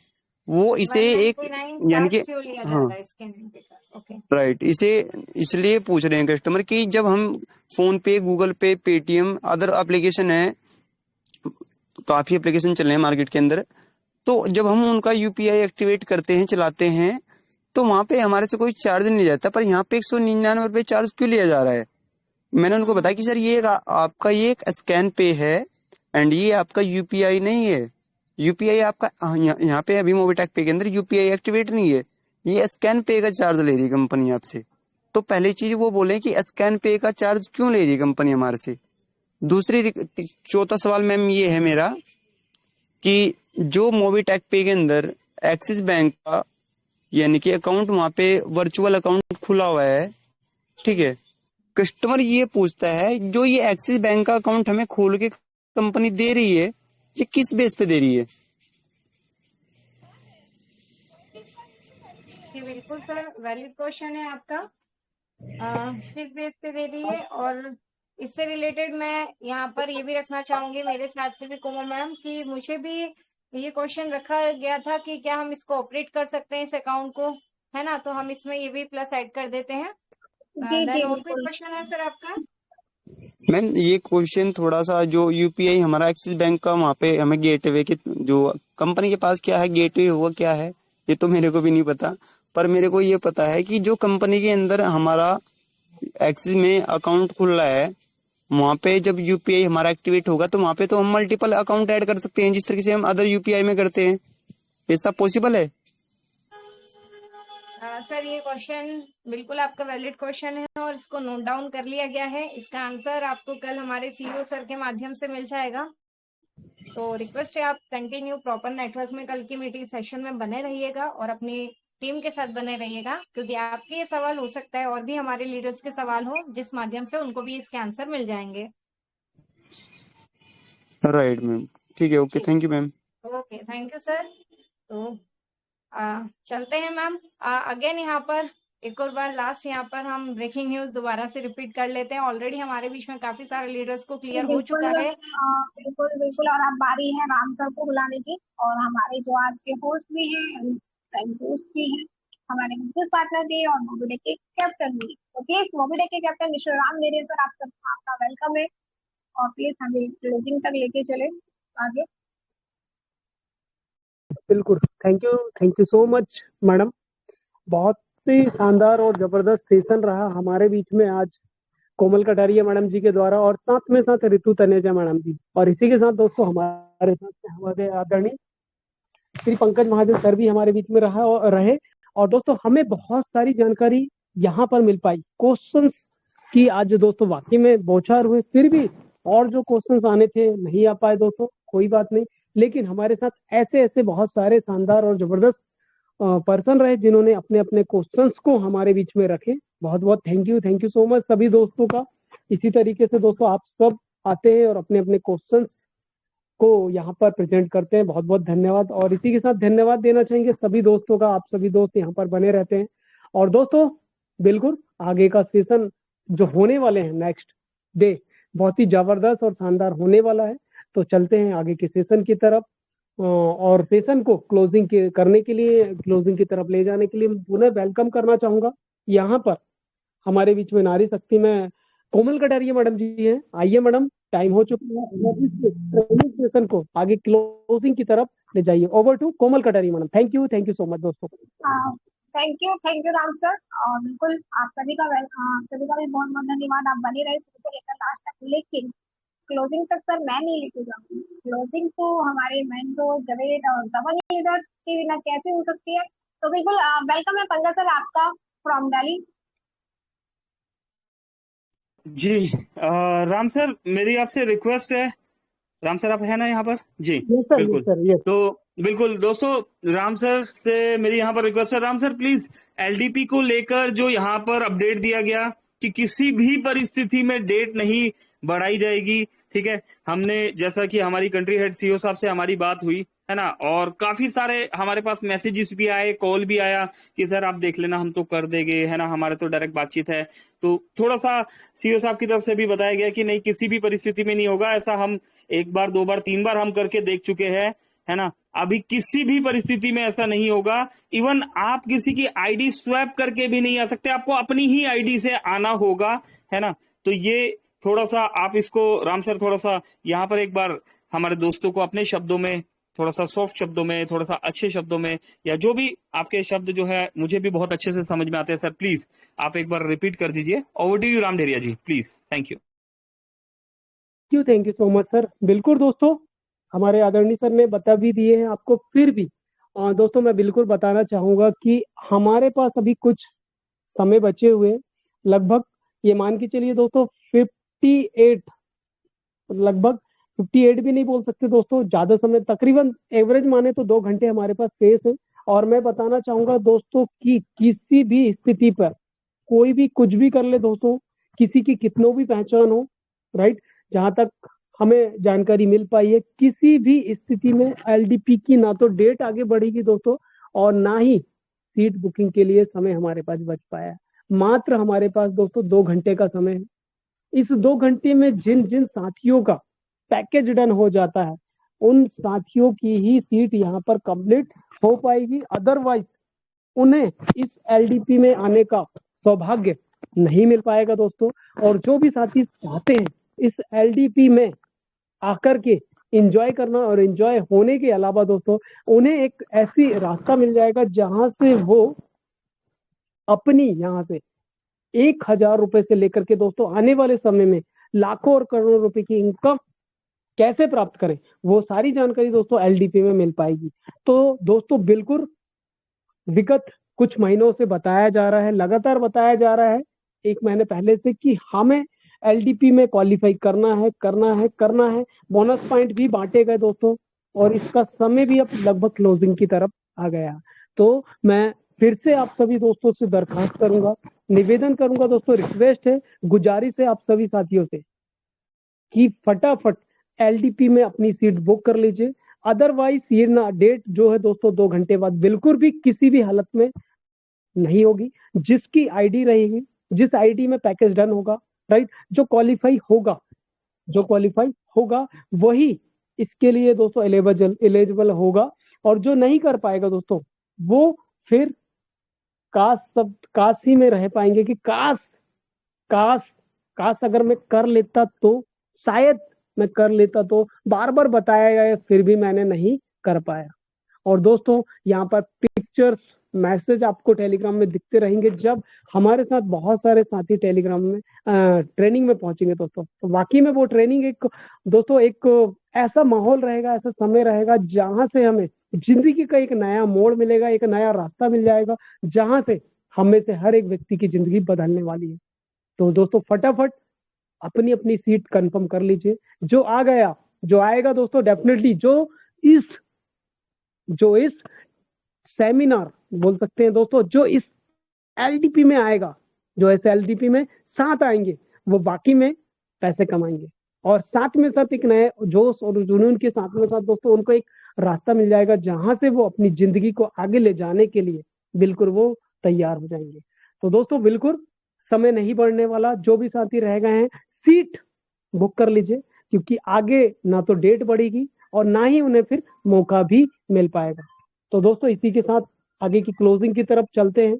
वो इसे एक 199 यानी कि, चार्ज क्यों लिया जा हाँ रहा है इसके नाम पे का? ओके राइट, इसे इसलिए पूछ रहे हैं कस्टमर कि जब हम फोन पे, गूगल पे, पेटीएम, अदर एप्लीकेशन है, काफी एप्लीकेशन चल रहे हैं मार्केट के अंदर, तो जब हम उनका यूपीआई एक्टिवेट करते हैं, चलाते हैं, तो वहां पे हमारे से कोई चार्ज नहीं लिया जाता, पर यहाँ पे 199 रुपये चार्ज क्यों लिया जा रहा है? मैंने उनको बताया कि सर ये आपका ये एक स्कैन पे है एंड ये आपका यूपीआई नहीं है। यूपीआई आपका यहाँ पे अभी मोबीटेक पे के अंदर यूपीआई एक्टिवेट नहीं है, ये स्कैन पे का चार्ज ले रही है कंपनी आपसे। तो पहली चीज वो बोले कि स्कैन पे का चार्ज क्यों ले रही है कंपनी हमारे से। दूसरी, चौथा सवाल मैम ये है मेरा कि जो मोबीटेक पे के अंदर एक्सिस बैंक का यानी कि अकाउंट, वहां पे वर्चुअल अकाउंट खुला हुआ है, ठीक है? कस्टमर ये पूछता है जो ये एक्सिस बैंक का अकाउंट हमें खोल के कंपनी दे रही है, ये किस बेस पे दे रही है? जी बिल्कुल सर, वैलिड क्वेश्चन है आपका। किस बेस पे दे रही है, और इससे रिलेटेड मैं यहाँ पर ये भी रखना चाहूंगी मेरे साथ से भी कोमल मैम, कि मुझे भी ये क्वेश्चन रखा गया था कि क्या हम इसको ऑपरेट कर सकते हैं इस अकाउंट को, है ना, तो हम इसमें ये भी प्लस ऐड कर देते हैं। जी देन और कोई बिल्कुल। क्वेश्चन है सर आपका? मैम ये क्वेश्चन थोड़ा सा, जो यूपीआई हमारा एक्सिस बैंक का, वहाँ पे हमें गेटवे के, जो कंपनी के पास क्या है गेटवे हुआ क्या है, ये तो मेरे को भी नहीं पता। पर मेरे को ये पता है कि जो कंपनी के अंदर हमारा एक्सिस में अकाउंट खुल रहा है, वहाँ पे जब यूपीआई हमारा एक्टिवेट होगा तो वहाँ पे तो हम मल्टीपल अकाउंट ऐड कर सकते हैं, जिस तरीके से हम अदर यूपीआई में करते हैं। ये सब पॉसिबल है? सर ये क्वेश्चन बिल्कुल आपका वैलिड क्वेश्चन है और इसको नोट डाउन कर लिया गया है। इसका आंसर आपको कल हमारे सीईओ सर के माध्यम से मिल जाएगा। तो रिक्वेस्ट है आप कंटिन्यू प्रॉपर नेटवर्क में कल की मीटिंग सेशन में बने रहिएगा और अपनी टीम के साथ बने रहिएगा, क्योंकि आपके ये सवाल हो सकता है और भी हमारे लीडर्स के सवाल हो, जिस माध्यम से उनको भी इसके आंसर मिल जाएंगे। राइट मैम, ठीक है, okay, thank you ma'am. Okay, thank you sir. तो चलते हैं मैम। अगेन यहाँ पर एक और बार लास्ट यहाँ पर हम ब्रेकिंग न्यूज दोबारा से रिपीट कर लेते हैं। ऑलरेडी हमारे बीच में काफी सारे लीडर्स को क्लियर हो बिल्कुल चुका है। बिल्कुल बिल्कुल। और अब बारी है राम सर को बुलाने की, और हमारे जो आज के होस्ट भी हैं, होस्ट भी हैं, हमारे बिजनेस पार्टनर भी और मोबिटेक के कैप्टन भी। तो प्लीज मोबिटेक के कैप्टन मिस्टर राम मेरे सर, आपका वेलकम है, और प्लीज हमें क्लोजिंग तक लेके चले आगे। बिल्कुल, thank you so much madam. बहुत ही शानदार और जबरदस्त सेशन रहा हमारे बीच में आज कोमल कटारिया मैडम जी के द्वारा, और साथ रितु तनेजा मैडम जी, और इसी के साथ दोस्तों हमारे साथ हमारे आदरणीय श्री पंकज महाजन सर भी हमारे बीच में रहे। और दोस्तों हमें बहुत सारी जानकारी यहाँ पर मिल पाई। क्वेश्चंस की आज दोस्तों वाकई में बौछार हुए, फिर भी और जो क्वेश्चंस आने थे नहीं आ पाए दोस्तों, कोई बात नहीं, लेकिन हमारे साथ ऐसे बहुत सारे शानदार और जबरदस्त पर्सन रहे जिन्होंने अपने अपने क्वेश्चंस को हमारे बीच में रखे। बहुत बहुत थैंक यू सो मच सभी दोस्तों का। इसी तरीके से दोस्तों आप सब आते हैं और अपने अपने क्वेश्चंस को यहाँ पर प्रेजेंट करते हैं। बहुत बहुत धन्यवाद। और इसी के साथ धन्यवाद देना चाहेंगे सभी दोस्तों का, आप सभी दोस्त यहाँ पर बने रहते हैं। और दोस्तों बिल्कुल आगे का सेशन जो होने वाले हैं नेक्स्ट डे, बहुत ही जबरदस्त और शानदार होने वाला है। तो चलते हैं आगे के सेशन की तरफ, और सेशन को करने के लिए, क्लोजिंग की तरफ ले जाने के लिए पुनः वेलकम करना चाहूंगा। यहाँ पर हमारे बीच में नारी शक्ति में कोमल कटारिया मैडम जी हैं। आइए मैडम, टाइम हो चुका है, इस सेशन को आगे क्लोजिंग की तरफ ले जाइए। Over to Komal Kataria madam. Thank you so much दोस्तों। Thank you Ram sir. और बिल्कुल आप सभी का भी बहुत बहुत धन्यवाद। आप बने रहे शुरू से लेकर लास्ट तक, लेकिन क्लोजिंग तक सर मैं नहीं लेके जाऊंगी। क्लोजिंग तो हमारे मेंटोर जवेद और दबंग लीडर के बिना कैसे हो सकती है। तो बिल्कुल वेलकम है पंकज सर आपका फ्रॉम दिल्ली। जी राम सर, मेरी आपसे रिक्वेस्ट है। राम सर आप है ना यहाँ पर? जी बिल्कुल। तो बिल्कुल दोस्तों, राम सर से मेरी यहाँ पर रिक्वेस्ट है। राम सर प्लीज एलडीपी को लेकर जो यहाँ पर अपडेट दिया गया कि किसी भी परिस्थिति में डेट नहीं बढ़ाई जाएगी, ठीक है। हमने जैसा कि हमारी कंट्री हेड सीईओ साहब से हमारी बात हुई है ना, और काफी सारे हमारे पास मैसेजेस भी आए, कॉल भी आया कि सर आप देख लेना, हम तो कर देंगे, है ना, हमारे तो डायरेक्ट बातचीत है। तो थोड़ा सा सीईओ साहब की तरफ से भी बताया गया कि नहीं, किसी भी परिस्थिति में नहीं होगा ऐसा। हम 1 बार 2 बार 3 बार हम करके देख चुके हैं, है ना। अभी किसी भी परिस्थिति में ऐसा नहीं होगा। इवन आप किसी की आईडी स्वैप करके भी नहीं आ सकते, आपको अपनी ही आईडी से आना होगा, है ना। तो ये थोड़ा सा आप इसको, राम सर थोड़ा सा यहाँ पर एक बार हमारे दोस्तों को अपने शब्दों में, थोड़ा सा सॉफ्ट शब्दों में, थोड़ा सा अच्छे शब्दों में, या जो भी आपके शब्द जो है मुझे भी बहुत अच्छे से समझ में आते हैं सर, प्लीज आप एक बार रिपीट कर दीजिए। Over to you Ram Dheria ji, please. Thank you so much sir. बिल्कुल दोस्तों, हमारे आदरणीय सर ने बता भी दिए हैं आपको, फिर भी दोस्तों मैं बिल्कुल बताना चाहूंगा कि हमारे पास अभी कुछ समय बचे हुए, लगभग ये मान के चलिए दोस्तों 58, लगभग 58 भी नहीं बोल सकते दोस्तों, ज्यादा समय, तकरीबन एवरेज माने तो 2 घंटे हमारे पास शेष है। और मैं बताना चाहूंगा दोस्तों कि किसी भी स्थिति पर कोई भी कुछ भी कर ले दोस्तों, किसी की कितनों भी पहचान हो, राइट, जहां तक हमें जानकारी मिल पाई है, किसी भी स्थिति में एलडीपी की ना तो डेट आगे बढ़ेगी दोस्तों, और ना ही सीट बुकिंग के लिए समय हमारे पास बच पाया है। मात्र हमारे पास दोस्तों 2 घंटे का समय है। इस 2 घंटे में जिन जिन साथियों का पैकेज डन हो जाता है, उन साथियों की ही सीट यहाँ पर कंप्लीट हो पाएगी, अदरवाइज उन्हें इस एलडीपी में आने का सौभाग्य नहीं मिल पाएगा दोस्तों। और जो भी साथी चाहते हैं इस एलडीपी में आकर के एंजॉय करना और एंजॉय होने के अलावा दोस्तों उन्हें एक ऐसी रास्ता मिल जाएगा जहां से वो अपनी यहाँ से 1,000 रुपए से लेकर के दोस्तों आने वाले समय में लाखों और करोड़ों रुपए की इनकम कैसे प्राप्त करें, वो सारी जानकारी दोस्तों एलडीपी में मिल पाएगी। तो दोस्तों बिल्कुल विगत कुछ महीनों से बताया जा रहा है, लगातार बताया जा रहा है 1 महीने पहले से कि हमें एलडीपी में क्वालिफाई करना है। बोनस पॉइंट भी बांटे गए दोस्तों और इसका समय भी अब लगभग क्लोजिंग की तरफ आ गया। तो मैं फिर से आप सभी दोस्तों से दरखास्त करूंगा, निवेदन करूंगा दोस्तों, रिक्वेस्ट है, गुजारिश है आप सभी साथियों से कि फटाफट एलडीपी में अपनी सीट बुक कर लीजिए। अदरवाइज ये ना डेट जो है दोस्तों 2 घंटे बाद बिल्कुल भी किसी भी हालत में नहीं होगी। जिसकी आईडी रहेगी, जिस आईडी में पैकेज डन होगा, राइट, जो क्वालिफाई होगा वही इसके लिए दोस्तों एलिजिबल होगा। और जो नहीं कर पाएगा दोस्तों वो फिर काश ही में रह पाएंगे कि काश अगर मैं कर लेता तो, शायद मैं कर लेता तो, बार बार बताया गया फिर भी मैंने नहीं कर पाया। और दोस्तों यहाँ पर पिक्चर्स मैसेज आपको टेलीग्राम में दिखते रहेंगे जब हमारे साथ बहुत सारे साथी टेलीग्राम में ट्रेनिंग में पहुंचेंगे दोस्तों। तो वाकई में वो ट्रेनिंग एक ऐसा माहौल रहेगा, ऐसा समय रहेगा जहां से हमें जिंदगी का एक नया मोड़ मिलेगा, एक नया रास्ता मिल जाएगा जहां से हमें से हर एक व्यक्ति की जिंदगी बदलने वाली है। तो दोस्तों फटाफट अपनी अपनी सीट कंफर्म कर लीजिए। जो आएगा दोस्तों डेफिनेटली जो इस सेमिनार बोल सकते हैं दोस्तों, जो इस एलडीपी में आएगा, जो इस एलडीपी में साथ आएंगे वो बाकी में पैसे कमाएंगे और साथ में साथ एक नए जोश और जुनून के साथ में साथ दोस्तों उनको एक रास्ता मिल जाएगा जहां से वो अपनी जिंदगी को आगे ले जाने के लिए बिल्कुल वो तैयार हो जाएंगे। तो दोस्तों बिल्कुल समय नहीं बढ़ने वाला, जो भी साथी रह गए हैं सीट बुक कर लीजिए क्योंकि आगे ना तो डेट बढ़ेगी और ना ही उन्हें फिर मौका भी मिल पाएगा। तो दोस्तों इसी के साथ आगे की क्लोजिंग की तरफ चलते हैं,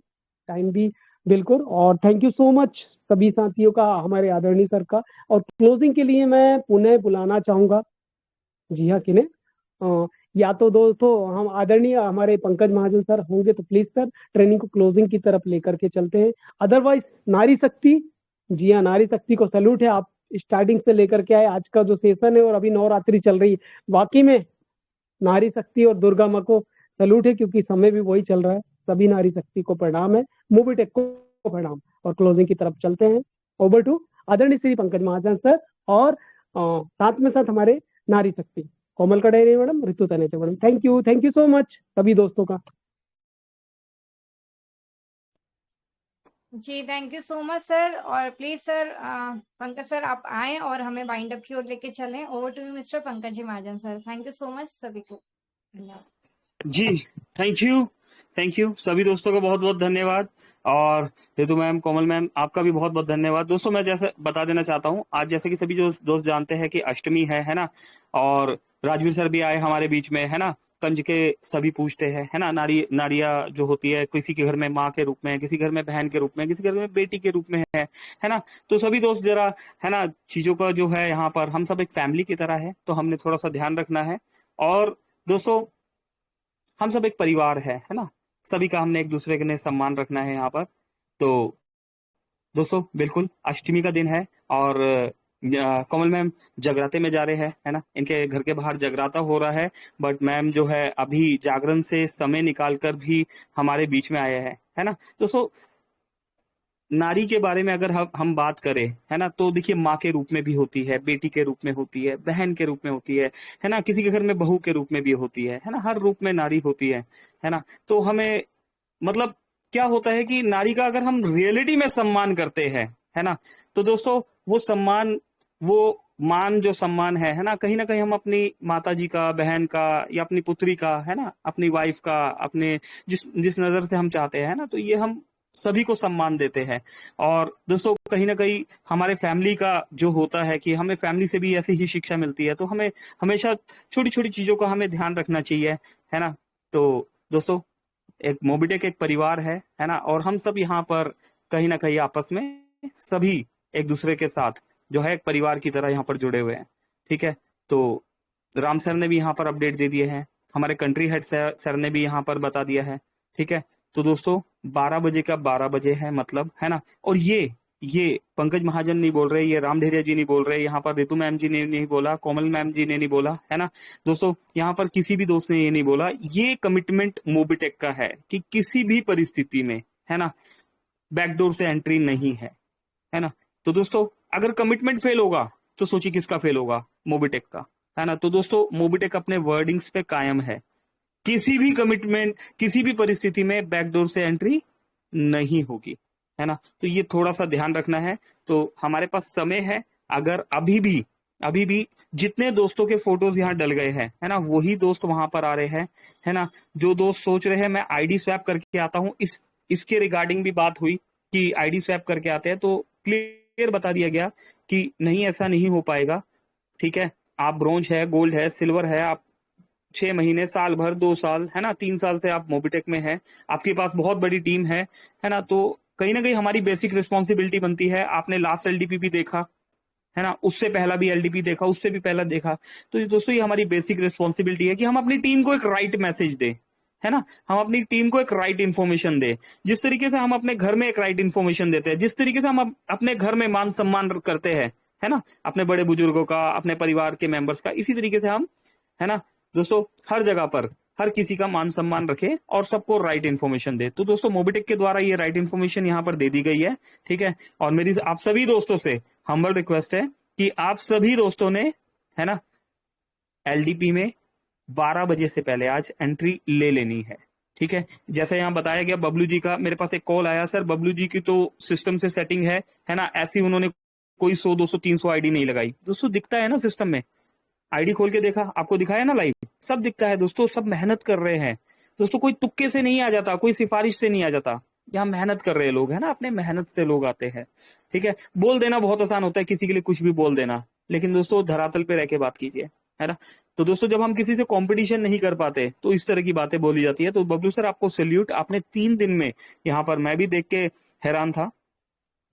टाइम भी बिल्कुल। और थैंक यू सो मच सभी साथियों का, हमारे आदरणीय सर का। और क्लोजिंग के लिए मैं पुनः बुलाना चाहूंगा, जी हाँ, किन्हें या तो दोस्तों हम आदरणीय हमारे पंकज महाजन सर होंगे तो प्लीज सर ट्रेनिंग को क्लोजिंग की तरफ लेकर के चलते हैं। अदरवाइज नारी शक्ति, जी हाँ, नारी शक्ति को सैल्यूट है, आप स्टार्टिंग से लेकर के आए, आज का जो सेशन है और अभी नवरात्रि चल रही है, वाकई में नारी शक्ति और दुर्गा माँ को सैल्यूट है क्योंकि समय भी वही चल रहा है। सभी नारी शक्ति को प्रणाम है, मूवी टेक को प्रणाम। और क्लोजिंग की तरफ चलते हैं। ओवर टू आदरणीय श्री पंकज महाजन सर और साथ में साथ हमारे नारी शक्ति Komal Kataria madam, Ritu Taneja madam. Thank you so much सभी दोस्तों का। जी thank you so much sir. और प्लीज सर पंकज सर आप आए और हमें वाइंड अप की ओर लेके चलें। Over to you mister Pankaj ji Mahajan sir. Thank you so much सभी को, धन्यवाद जी। थैंक यू सभी दोस्तों का बहुत बहुत धन्यवाद। और ऋतु मैम, कोमल मैम, आपका भी बहुत बहुत धन्यवाद। दोस्तों मैं जैसे बता देना चाहता हूँ, आज जैसे कि सभी जो दोस्त जानते हैं कि अष्टमी है ना, और राजवीर सर भी आए हमारे बीच में, है ना। कंज के सभी पूछते हैं, है ना, नारिया जो होती है किसी के घर में माँ के रूप में, किसी घर में बहन के रूप में, किसी घर में बेटी के रूप में है ना। तो सभी दोस्त जरा, है ना, चीजों का जो है यहाँ पर हम सब एक फैमिली की तरह है, तो हमने थोड़ा सा ध्यान रखना है। और दोस्तों हम सब एक परिवार है ना, सभी का हमने एक दूसरे के ने सम्मान रखना है यहाँ पर। तो दोस्तों बिल्कुल अष्टमी का दिन है और कमल मैम जगराते में जा रहे हैं, है ना, इनके घर के बाहर जगराता हो रहा है। बट मैम जो है अभी जागरण से समय निकालकर भी हमारे बीच में आए हैं, है ना। दोस्तों नारी के बारे में अगर हम बात करें, है ना, तो देखिए माँ के रूप में भी होती है, बेटी के रूप में होती है, बहन के रूप में होती है ना, किसी के घर में बहू के रूप में भी होती है ना, हर रूप में नारी होती है ना। तो हमें मतलब क्या होता है कि नारी का अगर हम रियलिटी में सम्मान करते हैं, है ना, तो दोस्तों वो सम्मान, वो मान जो सम्मान है ना कहीं हम अपनी माता जी का, बहन का, या अपनी पुत्री का, है ना, अपनी वाइफ का, अपने जिस नजर से हम चाहते हैं ना, तो ये हम सभी को सम्मान देते हैं। और दोस्तों कहीं ना कहीं हमारे फैमिली का जो होता है कि हमें फैमिली से भी ऐसी ही शिक्षा मिलती है, तो हमें हमेशा छोटी छोटी चीजों का हमें ध्यान रखना चाहिए, है ना। तो दोस्तों एक मोबिटेक एक परिवार है ना, और हम सब यहाँ पर कहीं ना कहीं आपस में सभी एक दूसरे के साथ जो है एक परिवार की तरह यहाँ पर जुड़े हुए हैं, ठीक है। तो राम सर ने भी यहाँ पर अपडेट दे दिए हैं, हमारे कंट्री हेड सर ने भी यहाँ पर बता दिया है, ठीक है। तो दोस्तों 12 बजे का 12 बजे है मतलब, है ना। और ये पंकज महाजन नहीं बोल रहे, ये राम धैर्य जी नहीं बोल रहे, यहाँ पर रितु मैम जी ने नहीं बोला, कोमल मैम जी ने नहीं बोला, है ना। दोस्तों यहाँ पर किसी भी दोस्त ने ये नहीं बोला, ये कमिटमेंट मोबिटेक का है कि किसी भी परिस्थिति में, है ना, बैकडोर से एंट्री नहीं है ना। तो दोस्तों अगर कमिटमेंट फेल होगा तो सोचिए किसका फेल होगा, मोबिटेक का, है ना। तो दोस्तों मोबिटेक अपने वर्डिंग्स पे कायम है, किसी भी कमिटमेंट किसी भी परिस्थिति में बैकडोर से एंट्री नहीं होगी, है ना। तो ये थोड़ा सा ध्यान रखना है। तो हमारे पास समय है, अगर अभी भी जितने दोस्तों के फोटोज यहाँ डल गए हैं, है ना, वही दोस्त वहां पर आ रहे हैं, है ना। जो दोस्त सोच रहे हैं मैं आईडी स्वैप करके आता हूँ, इसके रिगार्डिंग भी बात हुई कि आईडी स्वैप करके आते हैं, तो क्लियर बता दिया गया कि नहीं, ऐसा नहीं हो पाएगा, ठीक है। आप ब्रोंज है, गोल्ड है, सिल्वर है, आप 6 महीने, साल भर, 2 साल, है ना, 3 साल से आप मोबिटेक में है, आपके पास बहुत बड़ी टीम है ना। तो कहीं ना कहीं हमारी बेसिक रिस्पॉन्सिबिलिटी बनती है। आपने लास्ट एलडीपी भी देखा, है ना, उससे पहला भी एलडीपी देखा, उससे भी पहला देखा। तो दोस्तों ये हमारी बेसिक रिस्पॉन्सिबिलिटी है कि हम अपनी टीम को एक राइट मैसेज दें, है ना, हम अपनी टीम को एक राइट इन्फॉर्मेशन दें। जिस तरीके से हम अपने घर में एक राइट इन्फॉर्मेशन देते हैं, जिस तरीके से हम अपने घर में मान सम्मान करते हैं, है ना, अपने बड़े बुजुर्गों का, अपने परिवार के मेंबर्स का, इसी तरीके से हम, है ना दोस्तों, हर जगह पर हर किसी का मान सम्मान रखे और सबको राइट इन्फॉर्मेशन दे। तो दोस्तों मोबिटेक के द्वारा ये राइट इन्फॉर्मेशन यहाँ पर दे दी गई है, ठीक है। और मेरी आप सभी दोस्तों से हम्बल रिक्वेस्ट है कि आप सभी दोस्तों ने, है ना, एलडीपी में 12 बजे से पहले आज एंट्री ले लेनी है, ठीक है। जैसे यहाँ बताया गया, बबलू जी का मेरे पास एक कॉल आया, सर बबलू जी की तो सिस्टम से सेटिंग है ना, ऐसी उन्होंने कोई 100 200 300 आईडी नहीं लगाई। दोस्तों दिखता है ना सिस्टम में, आईडी खोल के देखा, आपको दिखाया ना लाइव, सब दिखता है दोस्तों, सब मेहनत कर रहे हैं दोस्तों। कोई तुक्के से नहीं आ जाता, कोई सिफारिश से नहीं आ जाता, यहाँ मेहनत कर रहे लोग, है ना, अपने मेहनत से लोग आते हैं, ठीक है। बोल देना बहुत आसान होता है, किसी के लिए कुछ भी बोल देना, लेकिन दोस्तों धरातल पे रह के बात कीजिए, है ना। तो दोस्तों जब हम किसी से कंपटीशन नहीं कर पाते तो इस तरह की बातें बोली जाती है। तो बबलू सर आपको सैल्यूट, आपने 3 दिन में यहाँ पर, मैं भी देख के हैरान था,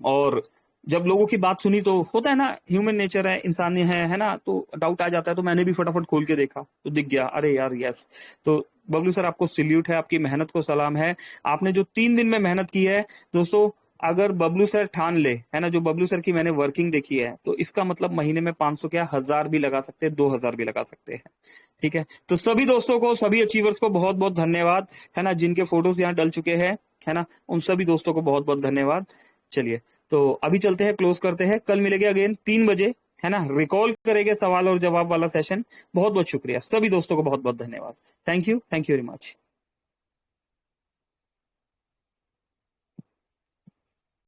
और जब लोगों की बात सुनी तो होता है ना, ह्यूमन नेचर है, इंसानी है ना, तो डाउट आ जाता है। तो मैंने भी फटाफट खोल के देखा तो दिख गया, अरे यार यस। तो बबलू सर आपको सैल्यूट है, आपकी मेहनत को सलाम है। आपने जो 3 दिन में मेहनत की है दोस्तों, अगर बबलू सर ठान ले, है ना, जो बबलू सर की मैंने वर्किंग देखी है, तो इसका मतलब महीने में 500 क्या 1000 भी लगा सकते हैं, 2000 भी लगा सकते हैं, ठीक है। तो सभी दोस्तों को, सभी अचीवर्स को बहुत बहुत धन्यवाद, है ना, जिनके फोटोज यहाँ डल चुके हैं, है ना, उन सभी दोस्तों को बहुत बहुत धन्यवाद। चलिए तो अभी चलते हैं, क्लोज करते हैं, कल मिलेंगे अगेन 3 बजे, है ना, रिकॉल करेंगे सवाल और जवाब वाला सेशन। बहुत बहुत शुक्रिया, सभी दोस्तों को बहुत बहुत धन्यवाद। Thank you very much.